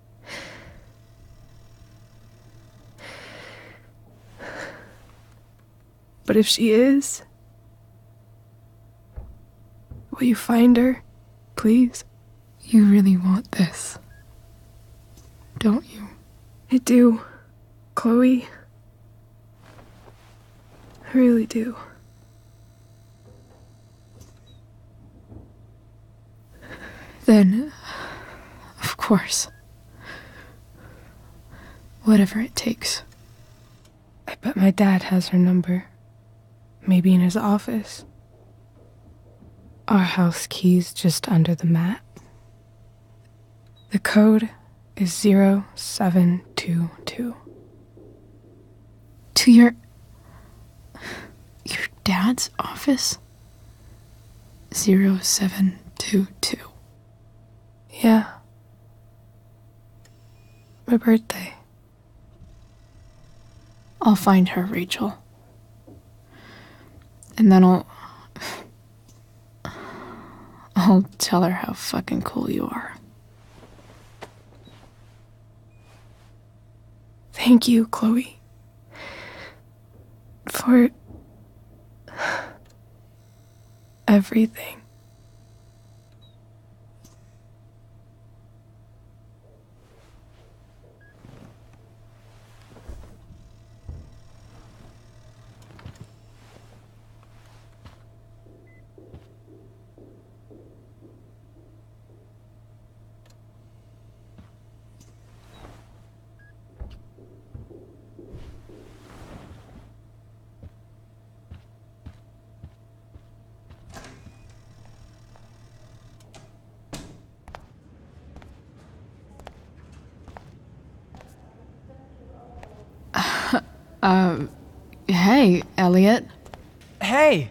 But if she is, will you find her, please? You really want this, don't you? I do, Chloe. I really do. Then, of course, whatever it takes. I bet my dad has her number. Maybe in his office. Our house key's just under the mat. The code is 0722. To your dad's office? 0722. Yeah. My birthday. I'll find her, Rachel. And then I'll tell her how fucking cool you are. Thank you, Chloe. For everything. Hey, Elliot. Hey!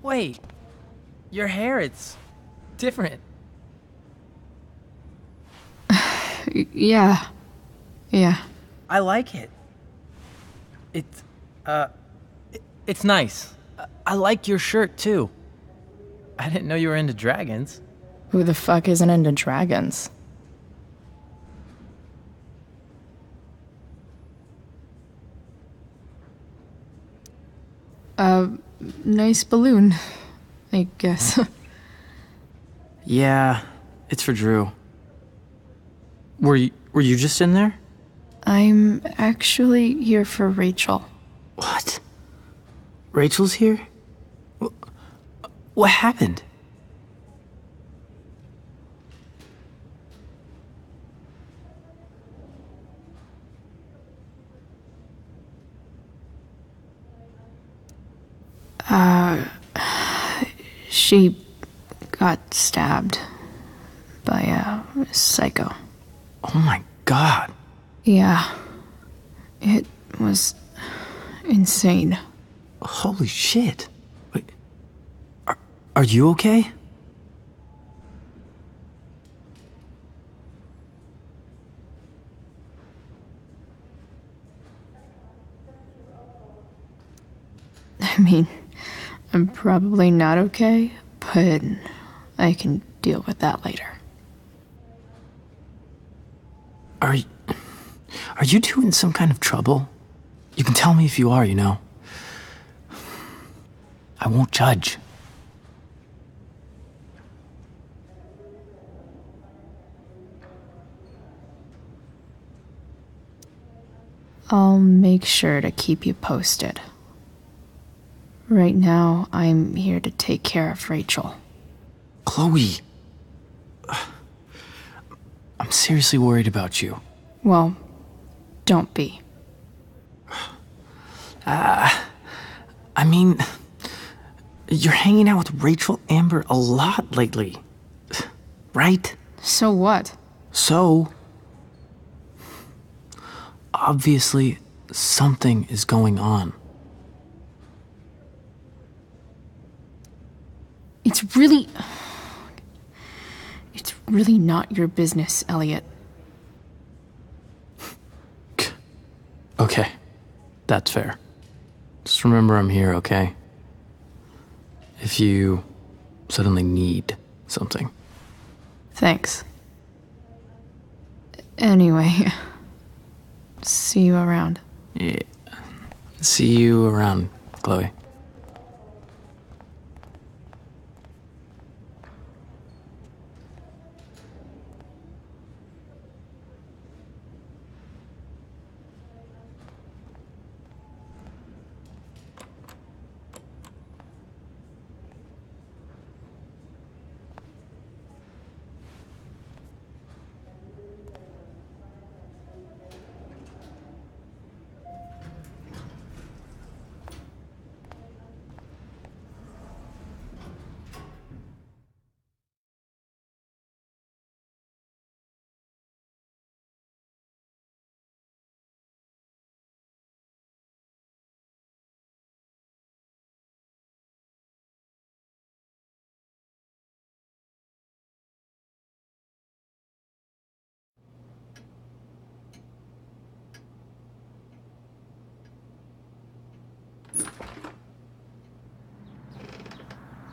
Wait. Your hair, it's different. Yeah. I like it. It's nice. I like your shirt, too. I didn't know you were into dragons. Who the fuck isn't into dragons? Nice balloon, I guess. Yeah, it's for Drew. Were you just in there? I'm actually here for Rachel. What? Rachel's here? What happened? She got stabbed by a psycho. Oh my god. Yeah. It was insane. Holy shit. Wait, are you okay? I mean, I'm probably not okay, but I can deal with that later. Are you two in some kind of trouble? You can tell me if you are, you know. I won't judge. I'll make sure to keep you posted. Right now, I'm here to take care of Rachel. Chloe. I'm seriously worried about you. Well, don't be. I mean, you're hanging out with Rachel Amber a lot lately. Right? So what? So, obviously, something is going on. It's really not your business, Elliot. Okay, that's fair. Just remember I'm here, okay? If you suddenly need something. Thanks. Anyway, see you around. Yeah. See you around, Chloe.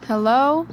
Hello?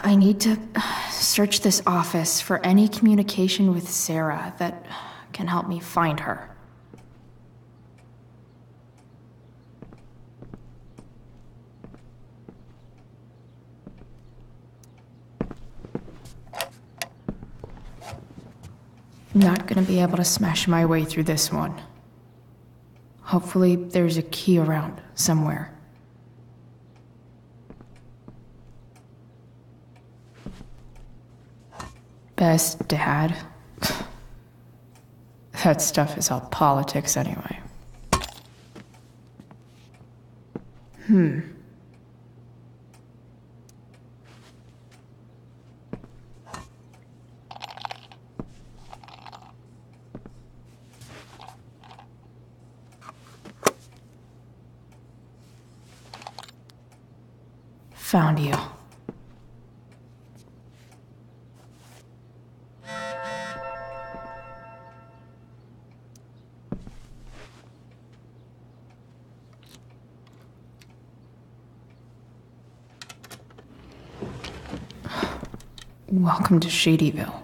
I need to search this office for any communication with Sara that can help me find her. Not gonna be able to smash my way through this one. Hopefully, there's a key around somewhere. Best dad? That stuff is all politics anyway. Found you. Welcome to Shadyville.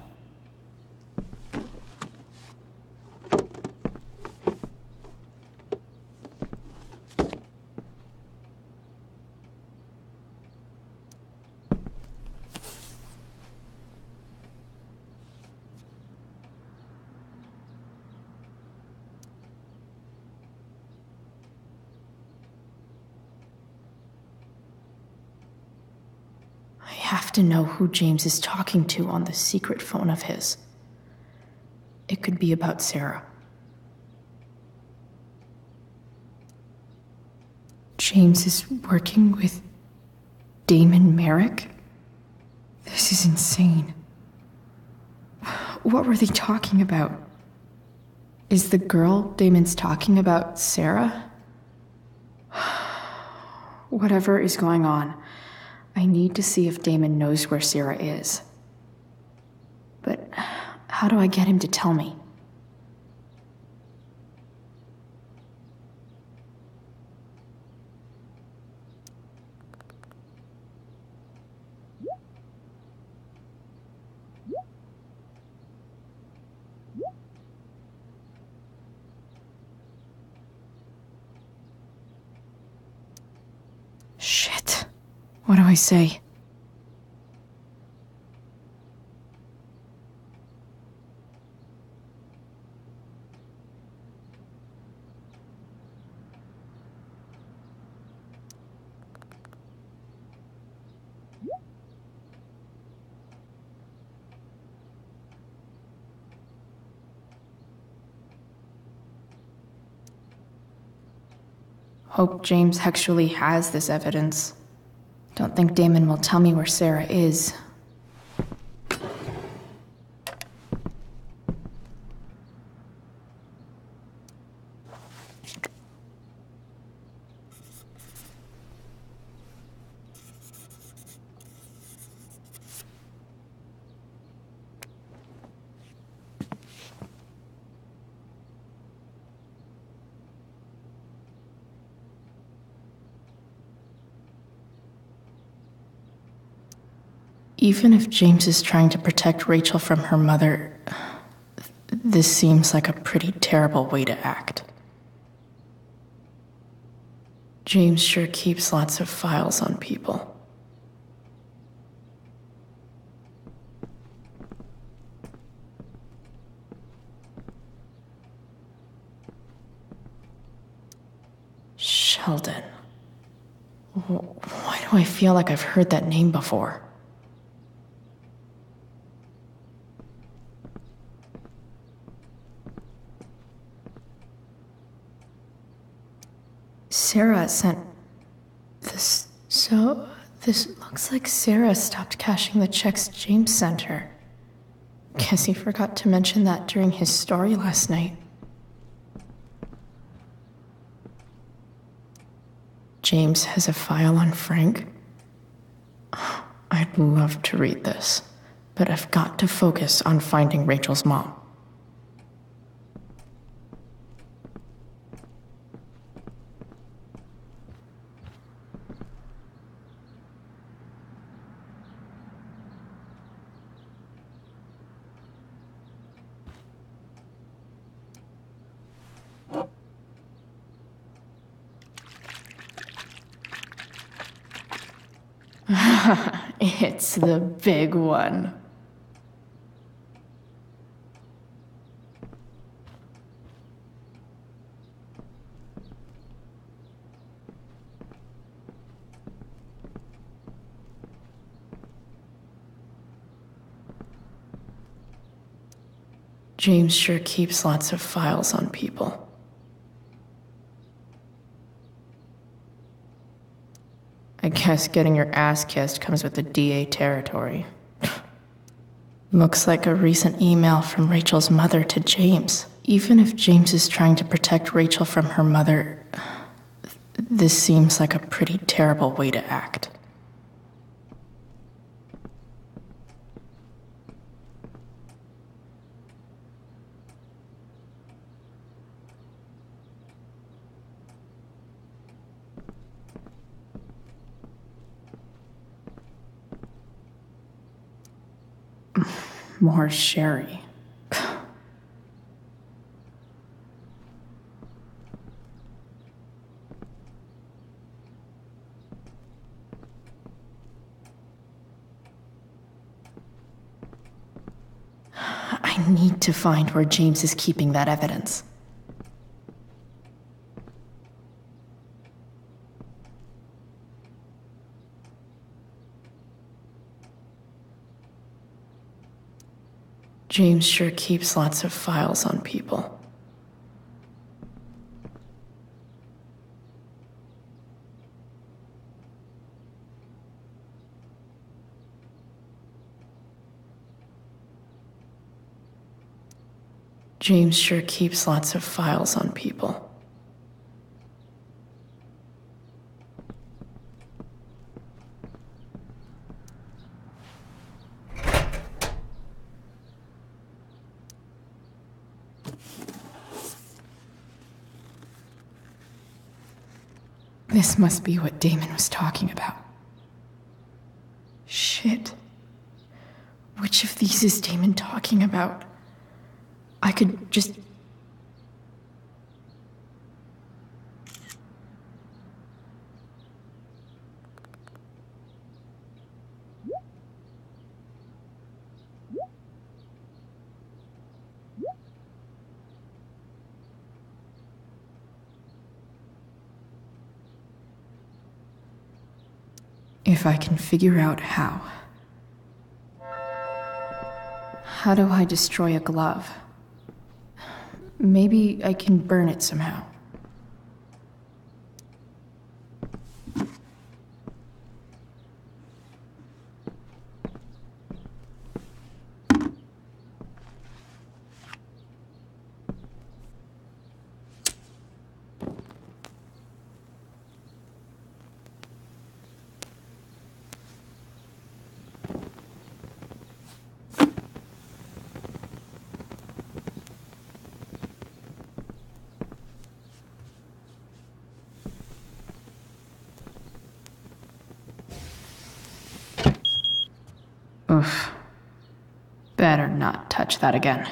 I have to know who James is talking to on the secret phone of his. It could be about Sara. James is working with Damon Merrick? This is insane. What were they talking about? Is the girl Damon's talking about Sara? Whatever is going on, I need to see if Damon knows where Sara is. But how do I get him to tell me? Shit. What do I say? Hope James actually has this evidence. Don't think Damon will tell me where Sara is. Even if James is trying to protect Rachel from her mother, this seems like a pretty terrible way to act. James sure keeps lots of files on people. Sheldon. Why do I feel like I've heard that name before? Sara sent this. So, this looks like Sara stopped cashing the checks James sent her. Guess he forgot to mention that during his story last night. James has a file on Frank. I'd love to read this, but I've got to focus on finding Rachel's mom. It's the big one. James sure keeps lots of files on people. I guess getting your ass kissed comes with the DA territory. Looks like a recent email from Rachel's mother to James. Even if James is trying to protect Rachel from her mother, this seems like a pretty terrible way to act. More sherry. I need to find where James is keeping that evidence. James sure keeps lots of files on people. James sure keeps lots of files on people. This must be what Damon was talking about. Shit. Which of these is Damon talking about? I could just... If I can figure out how. How do I destroy a glove? Maybe I can burn it somehow. Oof. Better not touch that again.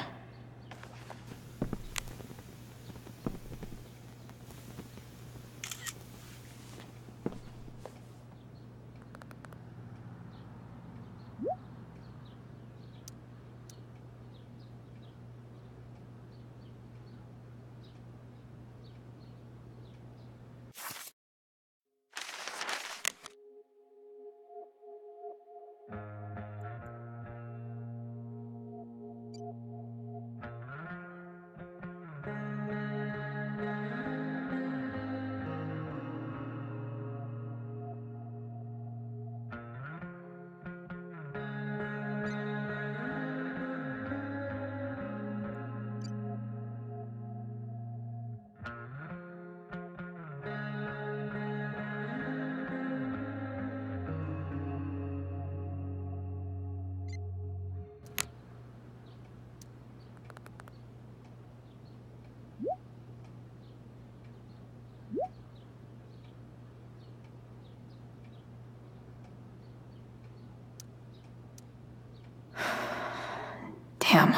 Damn.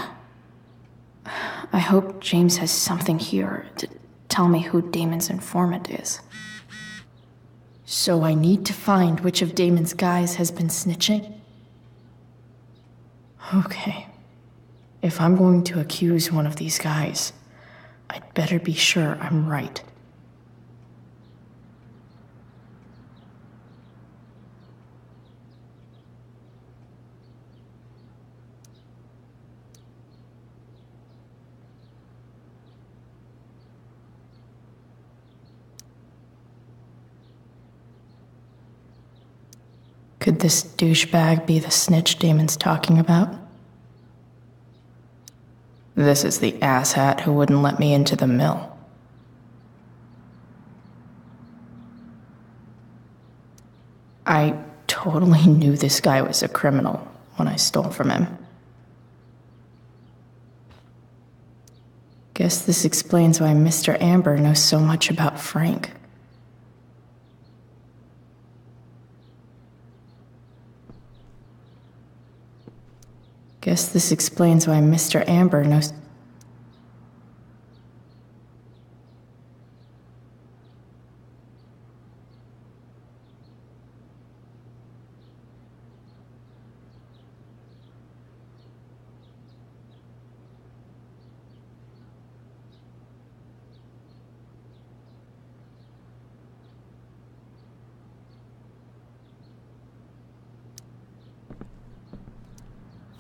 I hope James has something here to tell me who Damon's informant is. So I need to find which of Damon's guys has been snitching? Okay. If I'm going to accuse one of these guys, I'd better be sure I'm right. Could this douchebag be the snitch Damon's talking about? This is the asshat who wouldn't let me into the mill. I totally knew this guy was a criminal when I stole from him. Guess this explains why Mr. Amber knows so much about Frank. Guess this explains why Mr. Amber knows...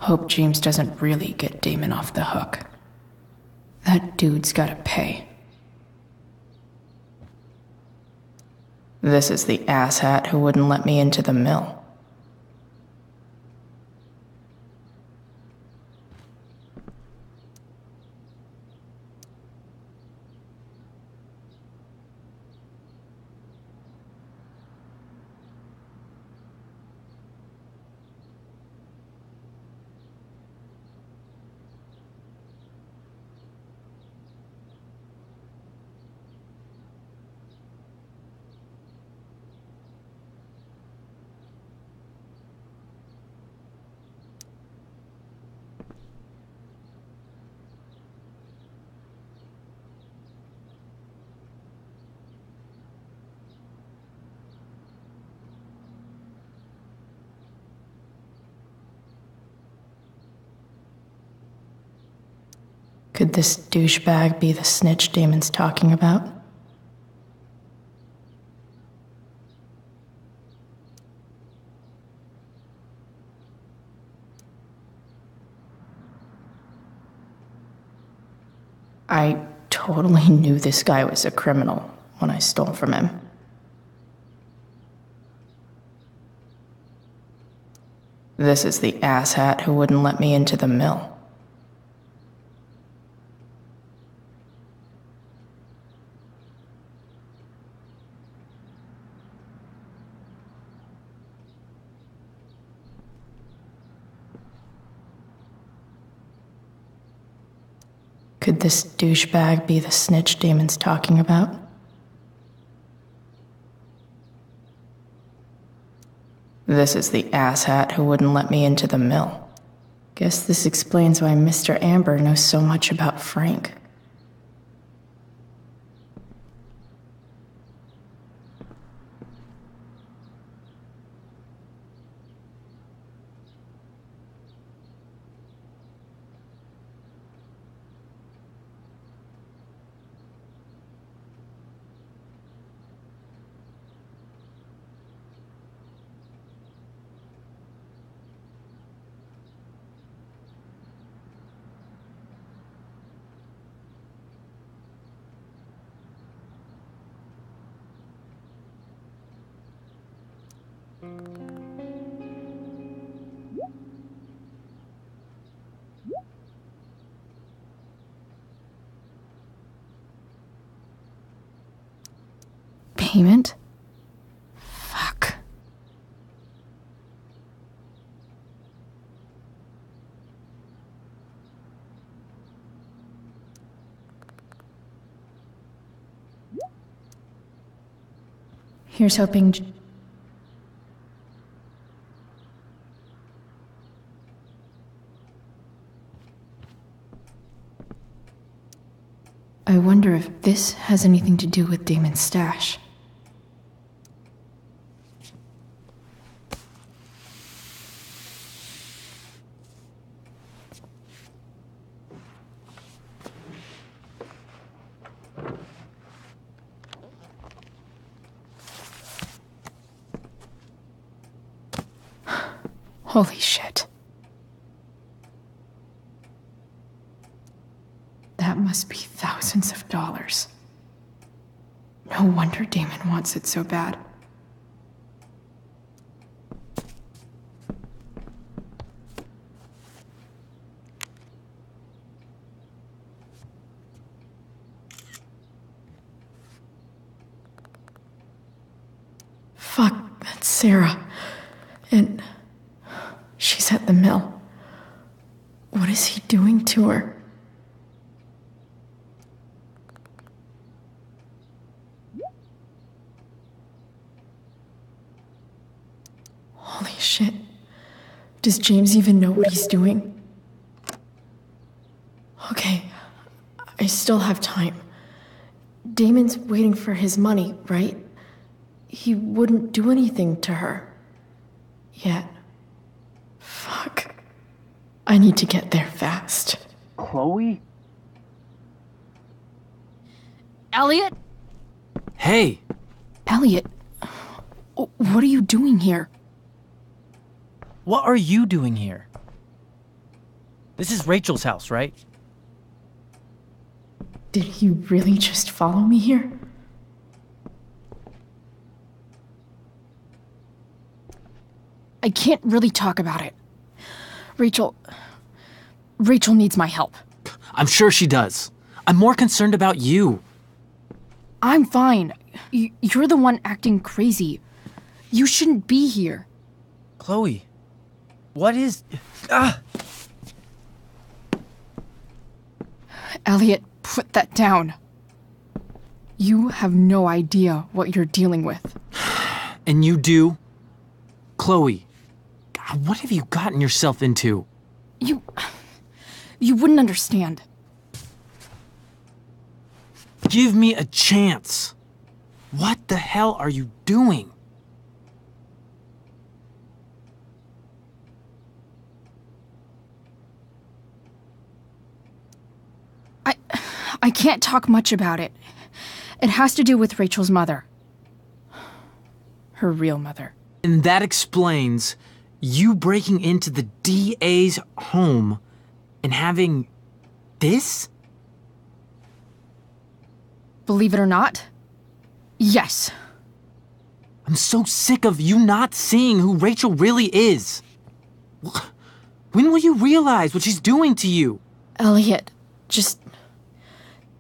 Hope James doesn't really get Damon off the hook. That dude's gotta pay. This is the asshat who wouldn't let me into the mill. Could this douchebag be the snitch Damon's talking about? I totally knew this guy was a criminal when I stole from him. This is the asshat who wouldn't let me into the mill. Could this douchebag be the snitch Damon's talking about? This is the asshat who wouldn't let me into the mill. Guess this explains why Mr. Amber knows so much about Frank. Payment? Fuck. Here's hoping... I wonder if this has anything to do with Damon's stash. Holy shit. That must be thousands of dollars. No wonder Damon wants it so bad. Fuck, that's Sara. And she's at the mill. What is he doing to her? Holy shit. Does James even know what he's doing? Okay, I still have time. Damon's waiting for his money, right? He wouldn't do anything to her. Yet. Fuck. I need to get there fast. Chloe? Elliot? Hey! Elliot, what are you doing here? What are you doing here? This is Rachel's house, right? Did he really just follow me here? I can't really talk about it. Rachel needs my help. I'm sure she does. I'm more concerned about you. I'm fine. You're the one acting crazy. You shouldn't be here. Chloe, what is... Elliot, put that down. You have no idea what you're dealing with. And you do? Chloe, God, what have you gotten yourself into? You wouldn't understand. Give me a chance. What the hell are you doing? I can't talk much about it. It has to do with Rachel's mother. Her real mother. And that explains you breaking into the DA's home and having this? Believe it or not, yes. I'm so sick of you not seeing who Rachel really is. When will you realize what she's doing to you? Elliot, just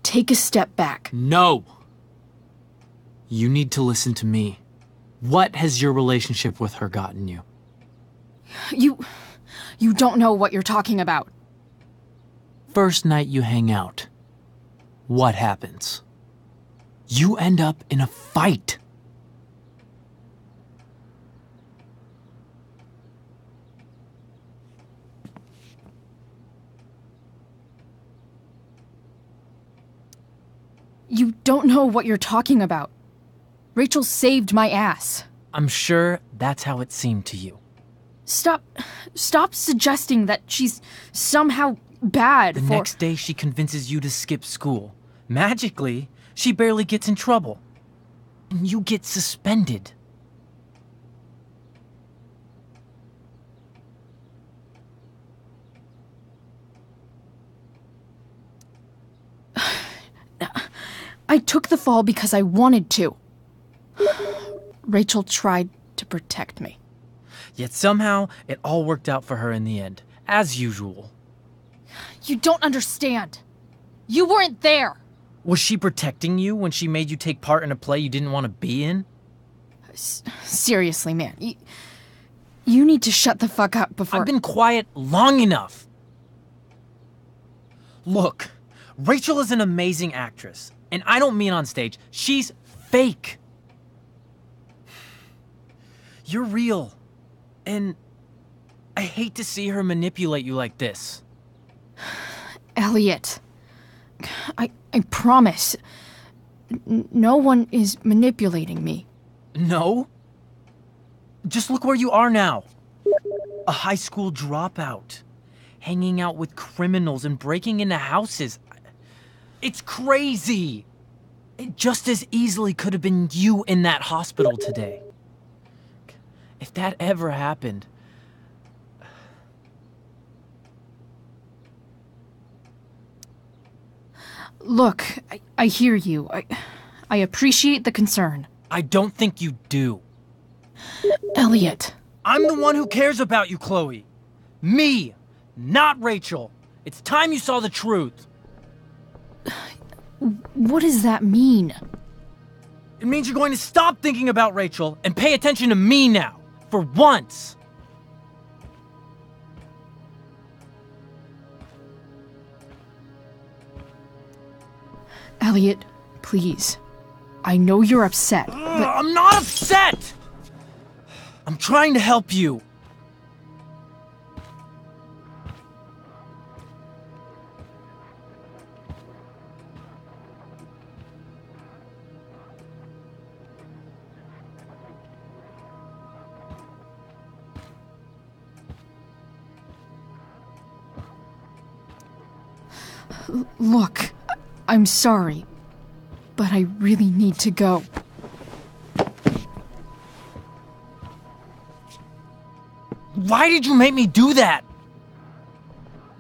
take a step back. No. You need to listen to me. What has your relationship with her gotten you? You don't know what you're talking about. First night you hang out, what happens? You end up in a fight. You don't know what you're talking about. Rachel saved my ass. I'm sure that's how it seemed to you. Stop suggesting that she's somehow bad. The next day she convinces you to skip school. Magically, she barely gets in trouble. And you get suspended. I took the fall because I wanted to. Rachel tried to protect me. Yet somehow, it all worked out for her in the end, as usual. You don't understand. You weren't there. Was she protecting you when she made you take part in a play you didn't want to be in? Seriously, man. You need to shut the fuck up before... I've been quiet long enough. Look, Rachel is an amazing actress. And I don't mean on stage. She's fake. You're real. And I hate to see her manipulate you like this. Elliot, I promise. No one is manipulating me. No? Just look where you are now. A high school dropout. Hanging out with criminals and breaking into houses. It's crazy. It just as easily could have been you in that hospital today. If that ever happened... Look, I hear you. I appreciate the concern. I don't think you do. Elliot. I'm the one who cares about you, Chloe. Me, not Rachel. It's time you saw the truth. What does that mean? It means you're going to stop thinking about Rachel and pay attention to me now, for once. Elliot, please. I know you're upset, but... I'm not upset! I'm trying to help you. Look, I'm sorry, but I really need to go. Why did you make me do that?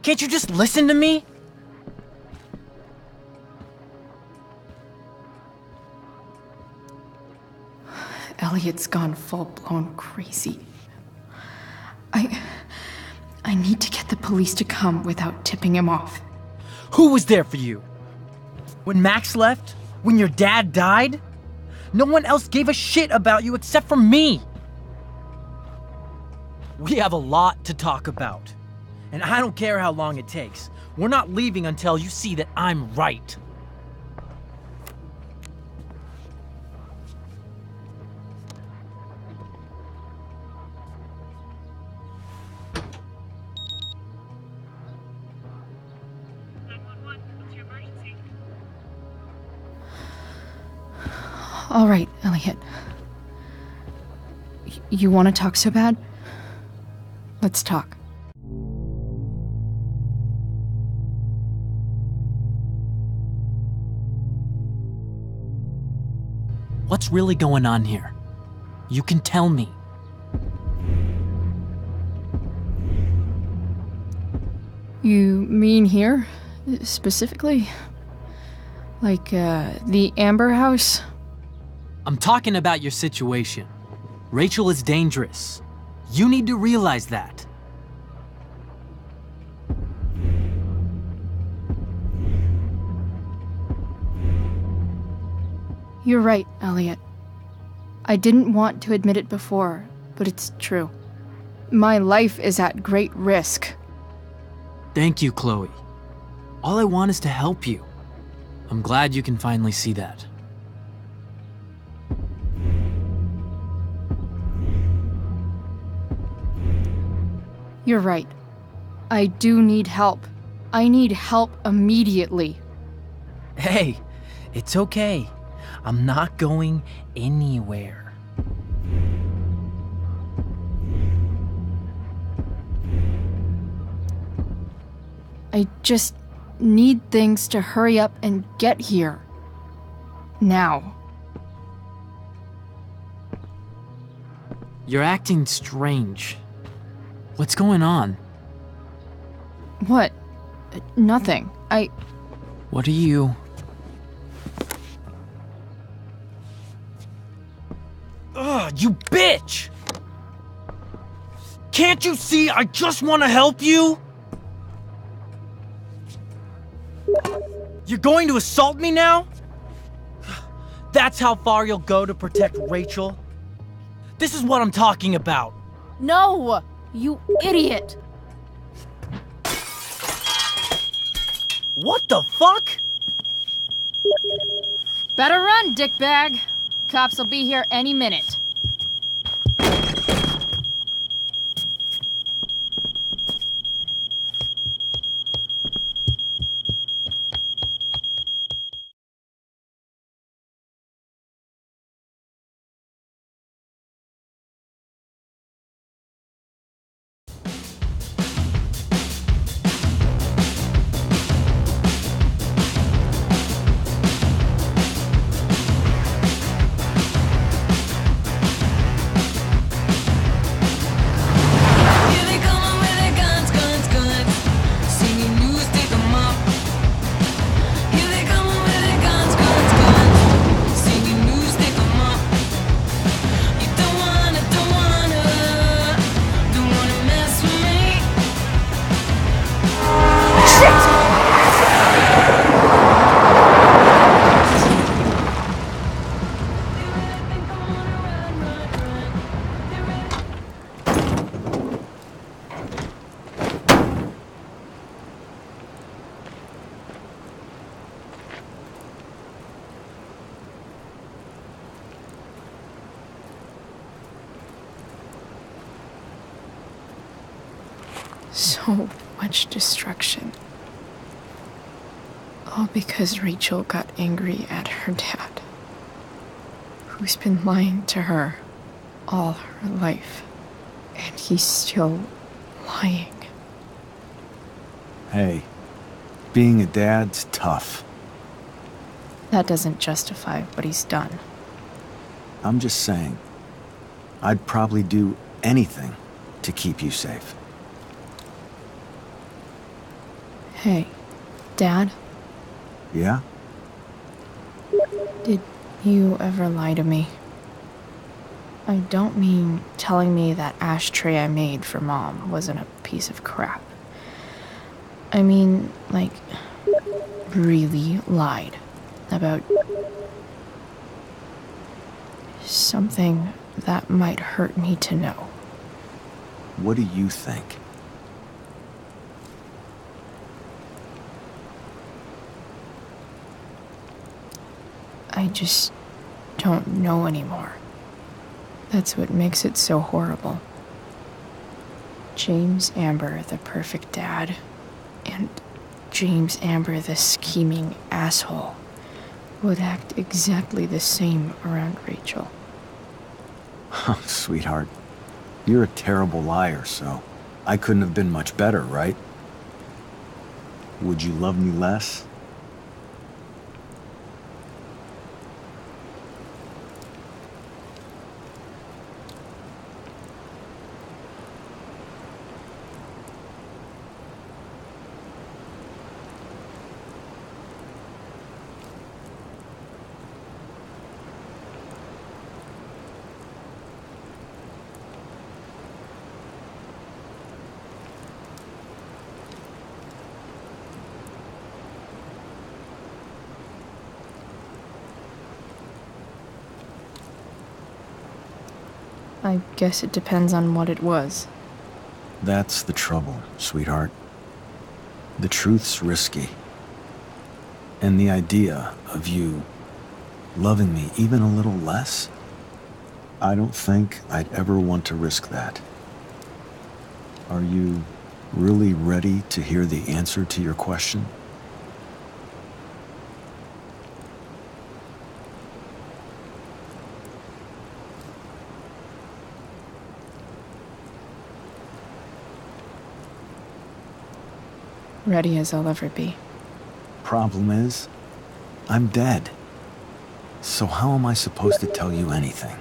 Can't you just listen to me? Elliot's gone full-blown crazy. I need to get the police to come without tipping him off. Who was there for you? When Max left? When your dad died? No one else gave a shit about you except for me. We have a lot to talk about. And I don't care how long it takes. We're not leaving until you see that I'm right. All right, Elliot. You want to talk so bad? Let's talk. What's really going on here? You can tell me. You mean here, specifically? Like, the Amber House? I'm talking about your situation. Rachel is dangerous. You need to realize that. You're right, Elliot. I didn't want to admit it before, but it's true. My life is at great risk. Thank you, Chloe. All I want is to help you. I'm glad you can finally see that. You're right. I do need help. I need help immediately. Hey, it's okay. I'm not going anywhere. I just need things to hurry up and get here. Now. You're acting strange. What's going on? What? Nothing. What are you... Ugh, you bitch! Can't you see I just want to help you? You're going to assault me now? That's how far you'll go to protect Rachel? This is what I'm talking about. No! You idiot! What the fuck? Better run, dickbag. Cops will be here any minute. so much destruction. All because Rachel got angry at her dad, who's been lying to her all her life. And he's still lying. Hey, being a dad's tough. That doesn't justify what he's done. I'm just saying, I'd probably do anything to keep you safe. Hey, Dad? Yeah? Did you ever lie to me? I don't mean telling me that ashtray I made for Mom wasn't a piece of crap. I mean, like, really lied about something that might hurt me to know. What do you think? I just don't know anymore. That's what makes it so horrible. James Amber, the perfect dad, and James Amber, the scheming asshole, would act exactly the same around Rachel. Oh, sweetheart, you're a terrible liar, so I couldn't have been much better, right? Would you love me less? I guess it depends on what it was. That's the trouble, sweetheart. The truth's risky. And the idea of you loving me even a little less, I don't think I'd ever want to risk that. Are you really ready to hear the answer to your question? Ready as I'll ever be. Problem is, I'm dead. So how am I supposed to tell you anything?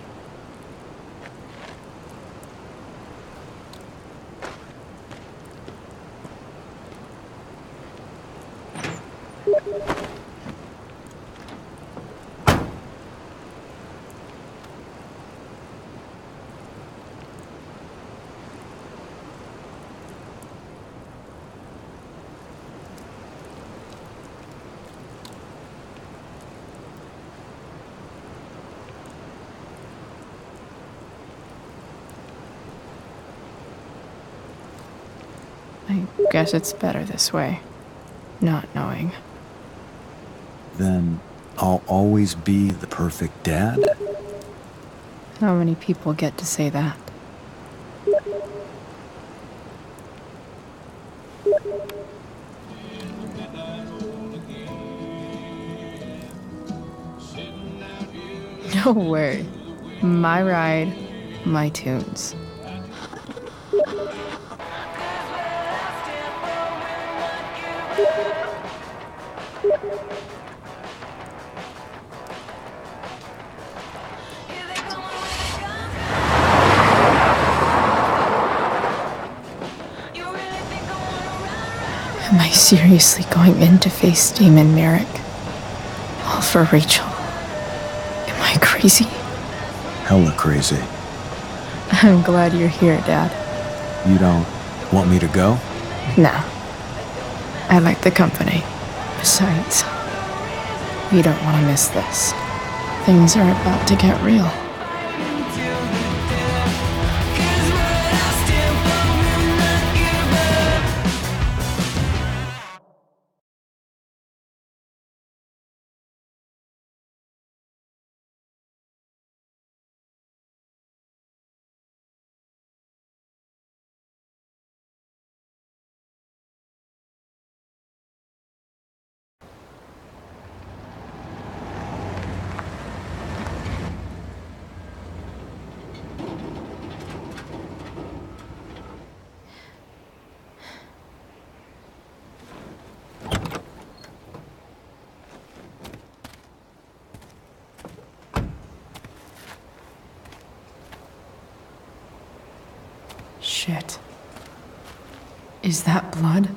I guess it's better this way, not knowing. Then I'll always be the perfect dad? How many people get to say that? No way. My ride, my tunes. Am I seriously going in to face Damon Merrick? All for Rachel? Am I crazy? Hella crazy. I'm glad you're here, Dad. You don't want me to go? Nah. I like the company. Besides, you don't want to miss this. Things are about to get real. Shit. Is that blood?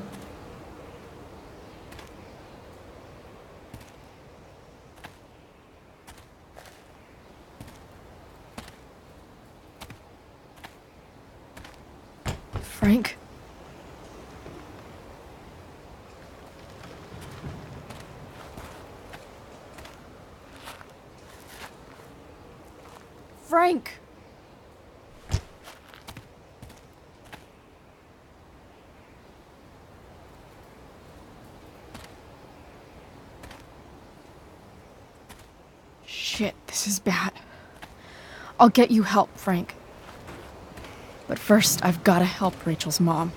Frank? Frank! Shit, this is bad. I'll get you help, Frank. But first, I've gotta help Rachel's mom.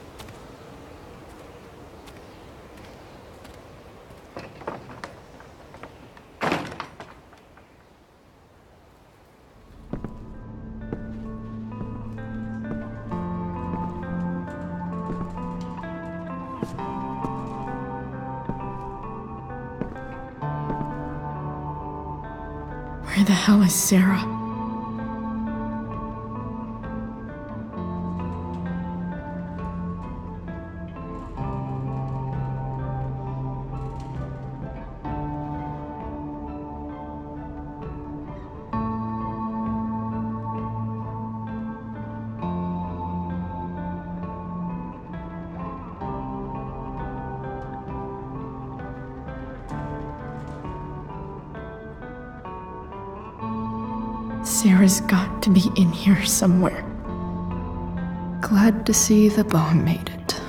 Where the hell is Sara? Sara's got to be in here somewhere. Glad to see the bone made it.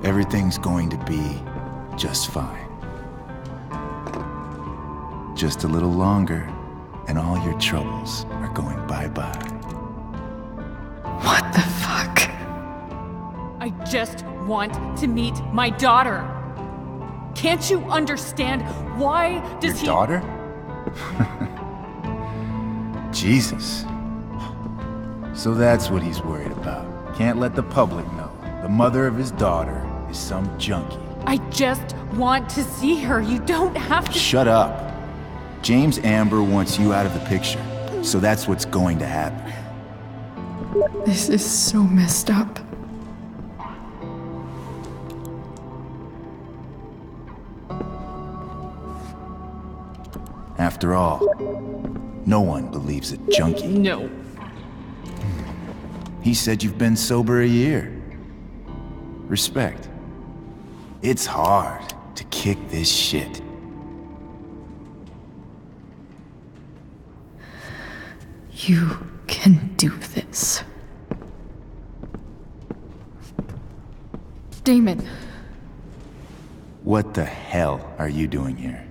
Everything's going to be just fine. Just a little longer, and all your troubles are going bye-bye. What the fuck? I just want to meet my daughter. Can't you understand? Why does Your daughter? Jesus. So that's what he's worried about. Can't let the public know. The mother of his daughter is some junkie. I just want to see her. You don't have to— Shut up. James Amber wants you out of the picture, so that's what's going to happen. This is so messed up. After all, no one believes a junkie. No. He said you've been sober a year. Respect. It's hard to kick this shit. You can do this. Damon. What the hell are you doing here?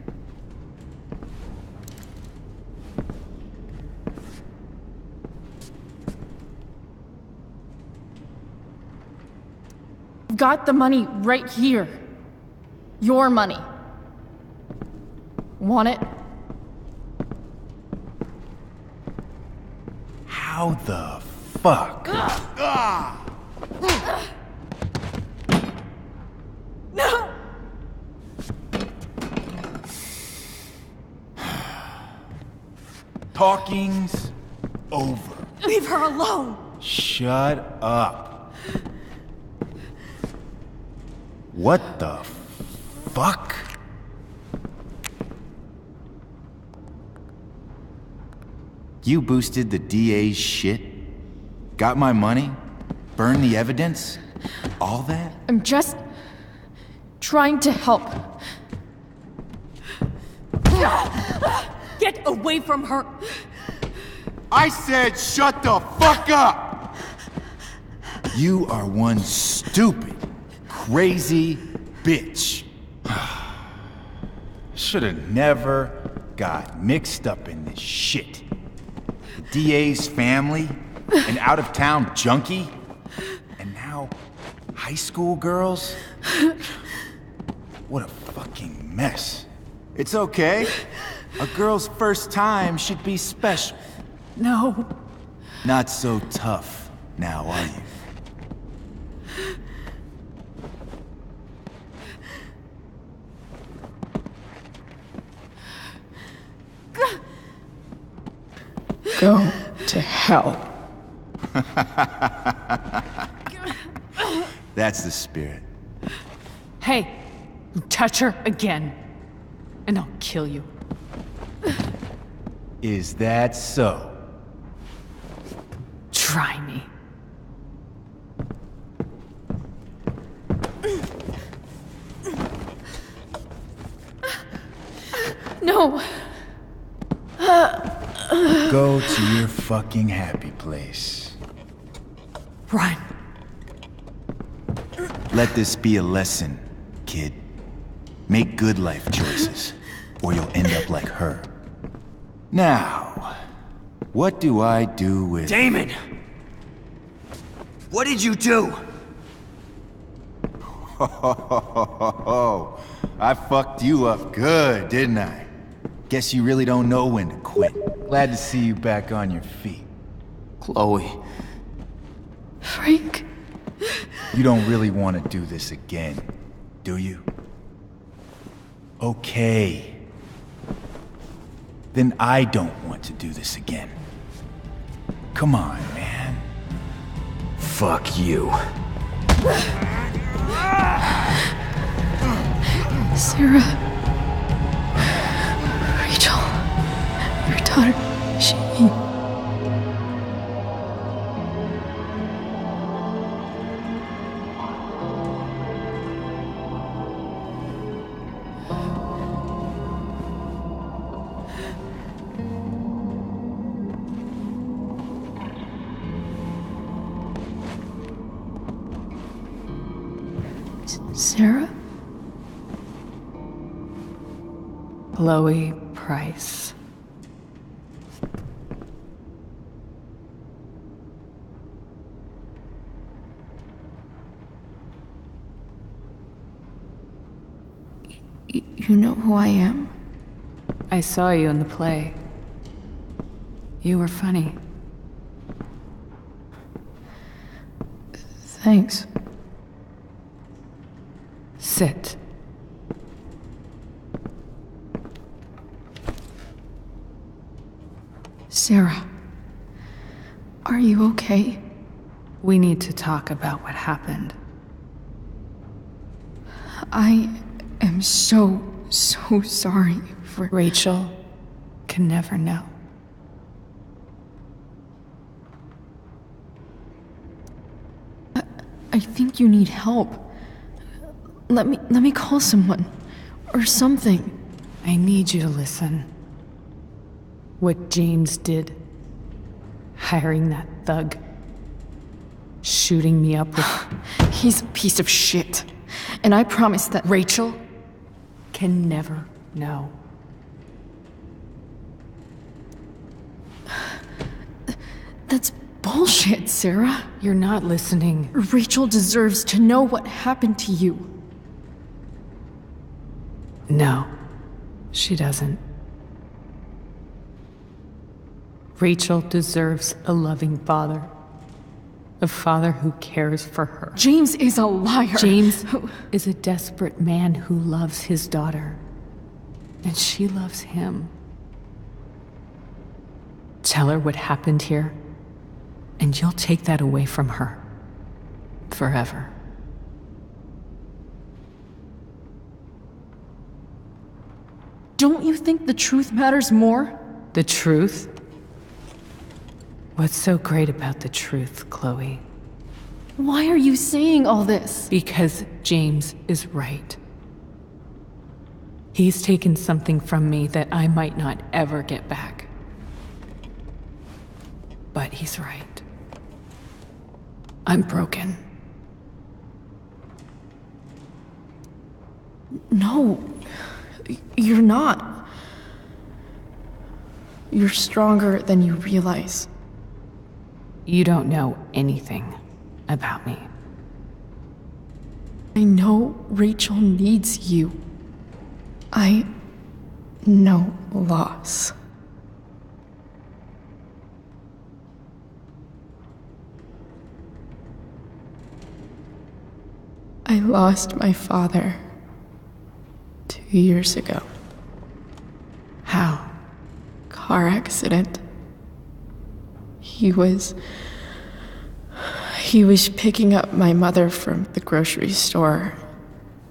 got the money right here. Your money. Want it? How the fuck? No! Talking's over. Leave her alone! Shut up. What the fuck? You boosted the DA's shit? Got my money? Burned the evidence? All that? I'm just trying to help. Get away from her! I said shut the fuck up! You are one stupid, crazy bitch. Should've never got mixed up in this shit. The DA's family, an out-of-town junkie, and now high school girls? What a fucking mess. It's okay. A girl's first time should be special. No. Not so tough now, are you? Go to hell. That's the spirit. Hey, you touch her again, and I'll kill you. Is that so? Try me. No. Go to your fucking happy place. Run. Let this be a lesson, kid. Make good life choices, or you'll end up like her. Now, what do I do with... Damon! What did you do? I fucked you up good, didn't I? Guess you really don't know when to quit. Glad to see you back on your feet. Chloe. Frank. You don't really want to do this again, do you? Okay. Then I don't want to do this again. Come on, man. Fuck you. Sarah. Rachel. Your daughter. She... Sarah? Chloe Price. You know who I am? I saw you in the play. You were funny. Thanks. Sit. Sarah, are you okay? We need to talk about what happened. I am so sorry for... Rachel can never know. I think you need help. Let me call someone. Or something. I need you to listen. What James did. Hiring that thug. Shooting me up with... He's a piece of shit. And I promise that... Rachel can never know. That's bullshit, Sarah. You're not listening. Rachel deserves to know what happened to you. No, she doesn't. Rachel deserves a loving father. A father who cares for her. James is a liar. James is a desperate man who loves his daughter. And she loves him. Tell her what happened here, and you'll take that away from her. Forever. Don't you think the truth matters more? The truth? What's so great about the truth, Chloe? Why are you saying all this? Because James is right. He's taken something from me that I might not ever get back. But he's right. I'm broken. No, you're not. You're stronger than you realize. You don't know anything about me. I know Rachel needs you. I know loss. I lost my father 2 years ago. How? Car accident. He was picking up my mother from the grocery store,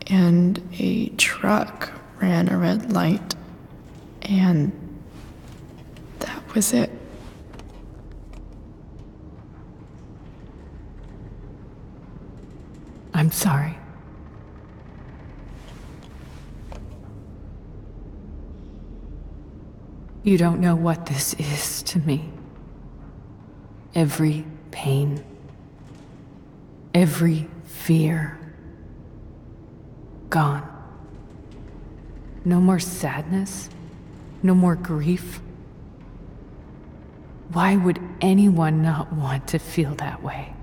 and a truck ran a red light, and that was it. I'm sorry. You don't know what this is to me. Every pain, every fear, gone. No more sadness, no more grief. Why would anyone not want to feel that way?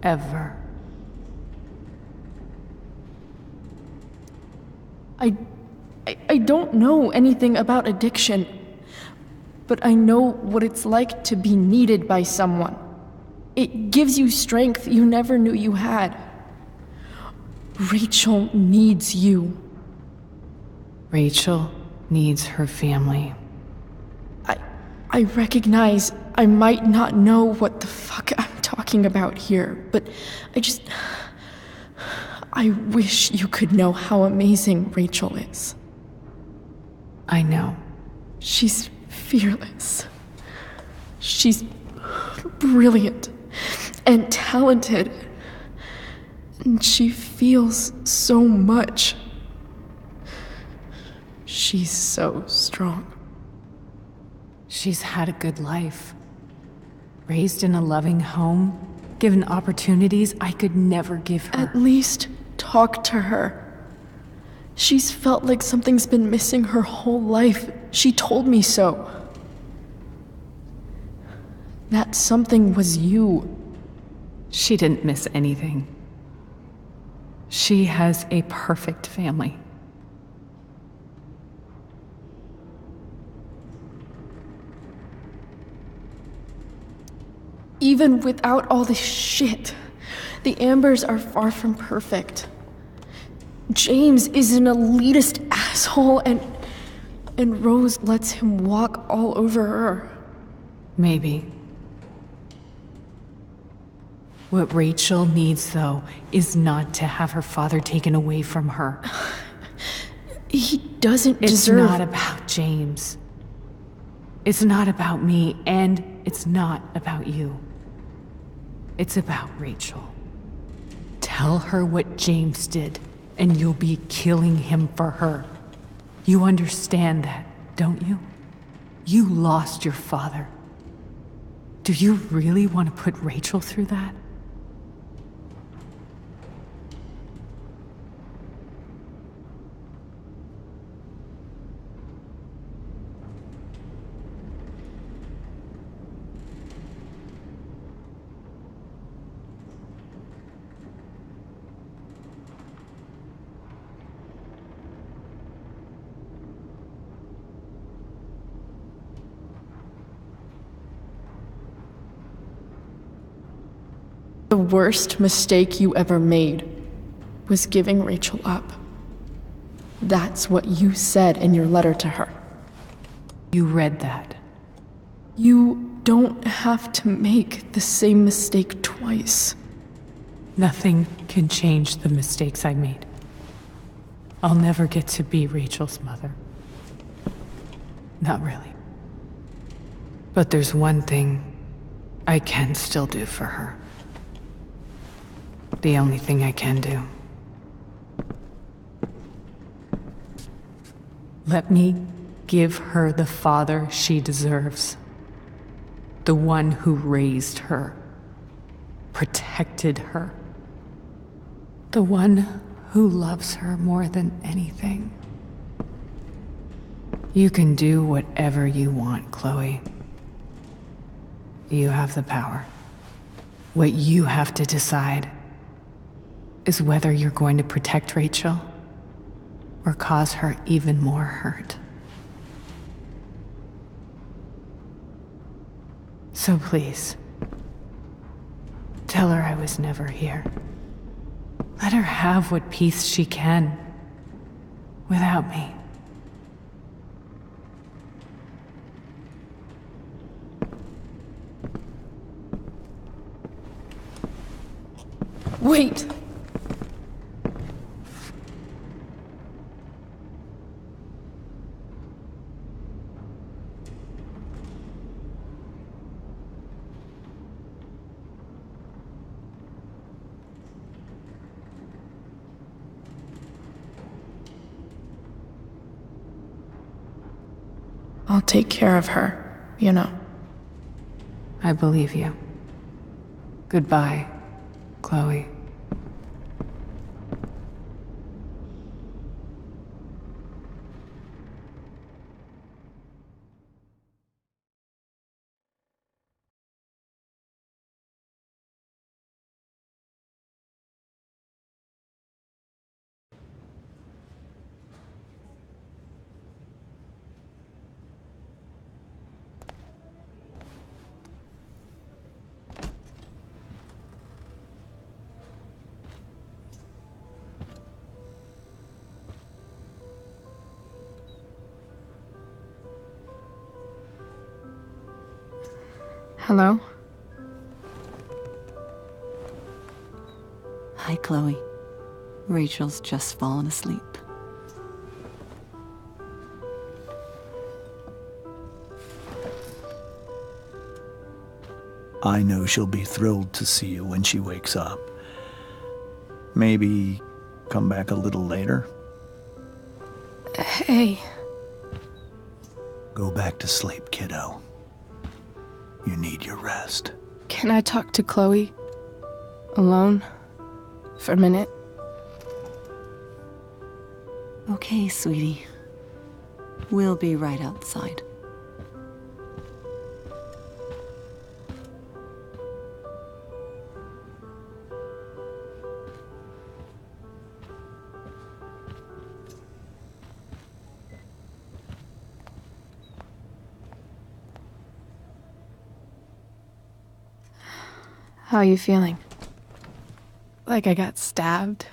Ever. I don't know anything about addiction, but I know what it's like to be needed by someone. It gives you strength you never knew you had. Rachel needs you. Rachel needs her family. I recognize I might not know what the fuck I'm talking about here, but I wish you could know how amazing Rachel is. I know. She's fearless. She's brilliant and talented. And she feels so much. She's so strong. She's had a good life. Raised in a loving home, given opportunities I could never give her. At least talk to her. She's felt like something's been missing her whole life. She told me so. That something was you. She didn't miss anything. She has a perfect family. Even without all this shit, the Ambers are far from perfect. James is an elitist asshole, and Rose lets him walk all over her. Maybe. What Rachel needs, though, is not to have her father taken away from her. He doesn't It's deserve... not about James. It's not about me, and it's not about you. It's about Rachel. Tell her what James did, and you'll be killing him for her. You understand that, don't you? You lost your father. Do you really want to put Rachel through that? worst mistake you ever made was giving Rachel up. That's what you said in your letter to her. You read that. You don't have to make the same mistake twice. Nothing can change the mistakes I made. I'll never get to be Rachel's mother. Not really. But there's one thing I can still do for her. The only thing I can do. Let me give her the father she deserves. The one who raised her, protected her. The one who loves her more than anything. You can do whatever you want, Chloe. You have the power. What you have to decide is whether you're going to protect Rachel or cause her even more hurt. So please, tell her I was never here. Let her have what peace she can without me. Wait! I'll take care of her, you know. I believe you. Goodbye, Chloe. Hello? Hi, Chloe. Rachel's just fallen asleep. I know she'll be thrilled to see you when she wakes up. Maybe come back a little later? Hey. Go back to sleep, kiddo. You need your rest. Can I talk to Chloe? Alone? For a minute? Okay, sweetie. We'll be right outside. How are you feeling? Like I got stabbed?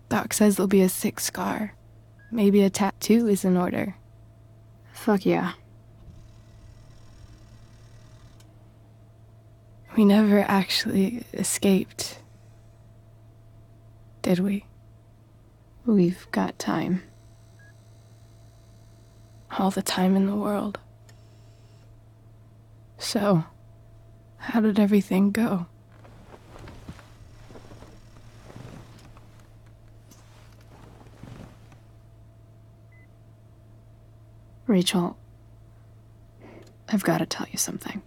Doc says there'll be a sick scar. Maybe a tattoo is in order. Fuck yeah. We never actually escaped, did we? We've got time. All the time in the world. So, how did everything go? Rachel, I've got to tell you something.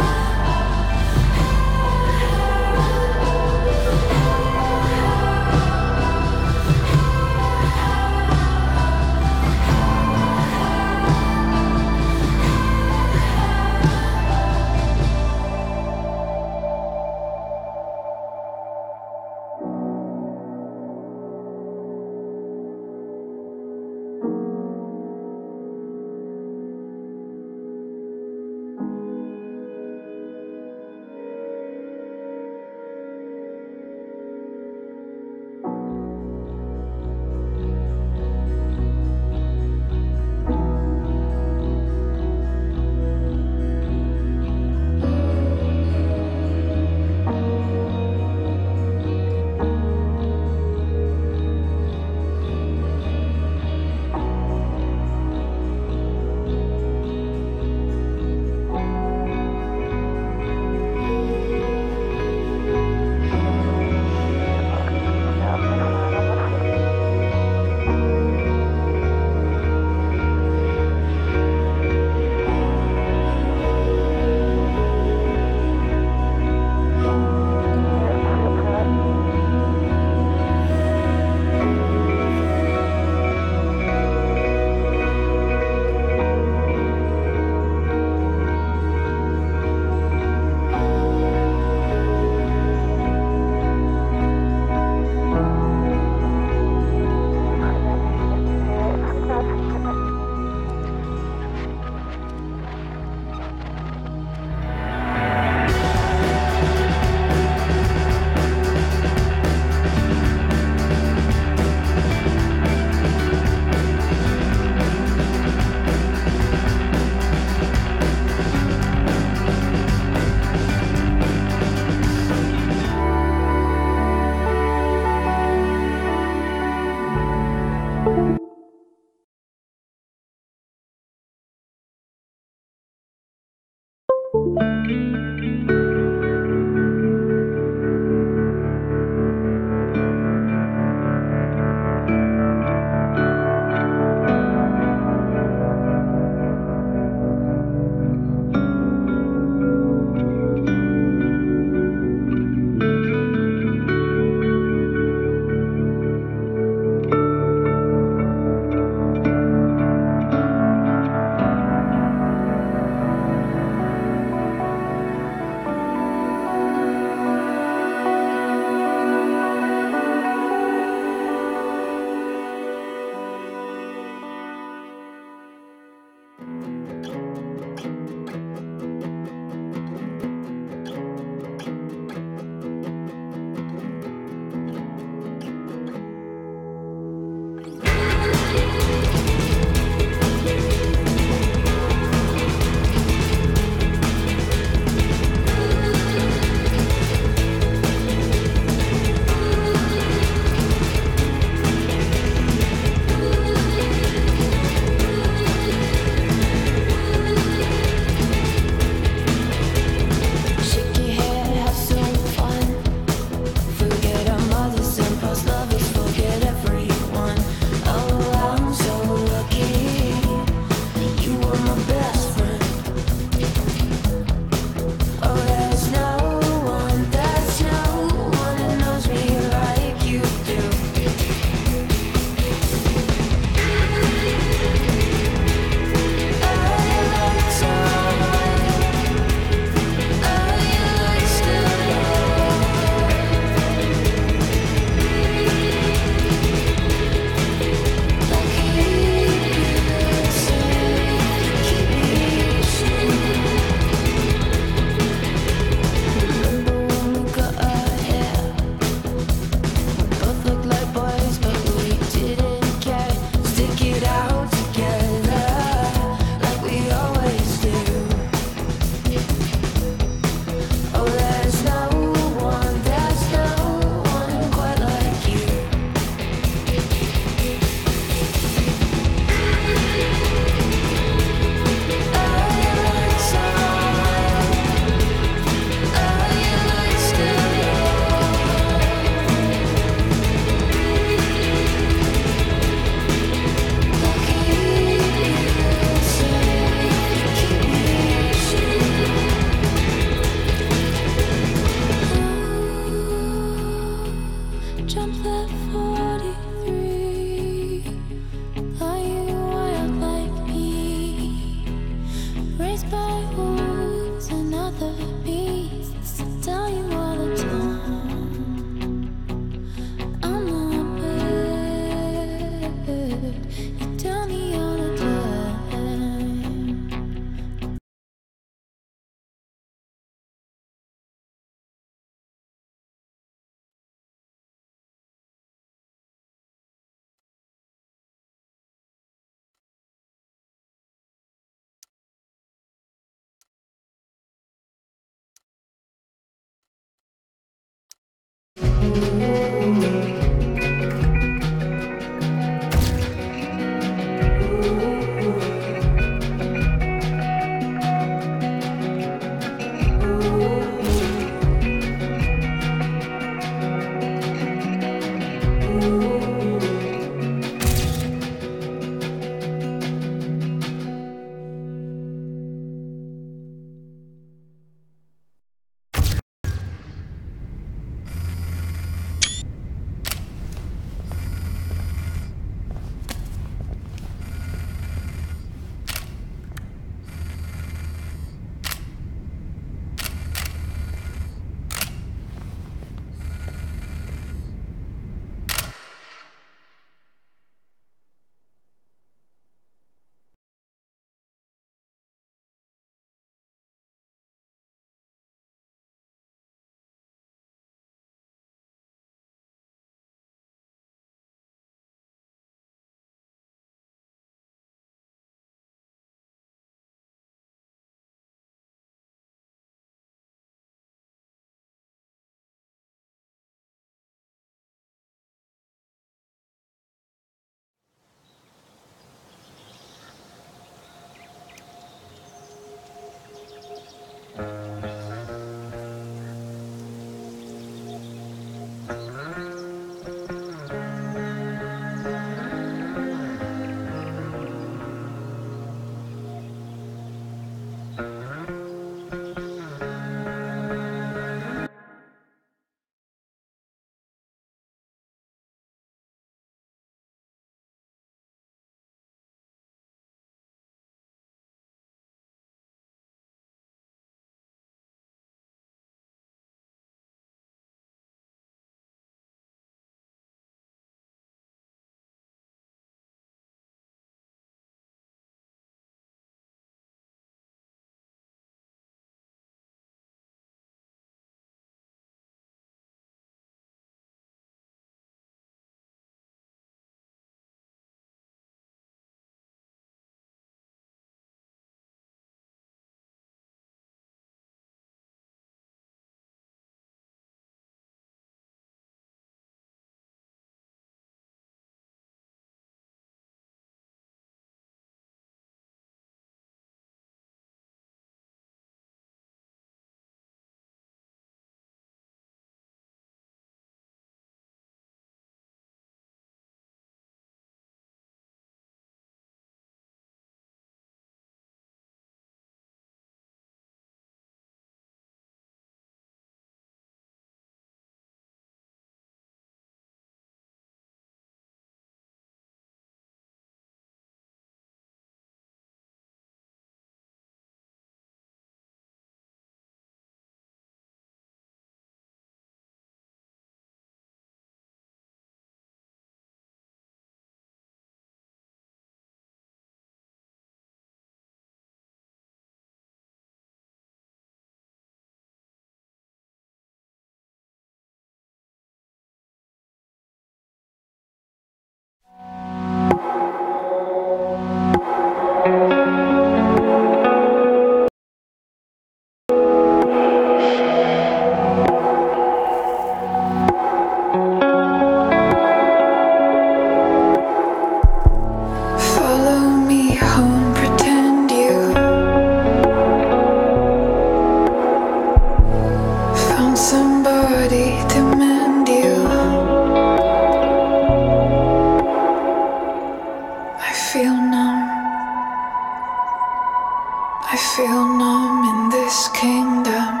I feel numb in this kingdom.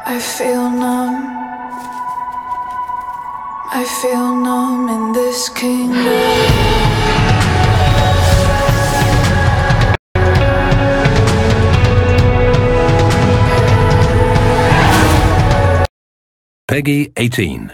I feel numb. I feel numb in this kingdom. Peggy 18.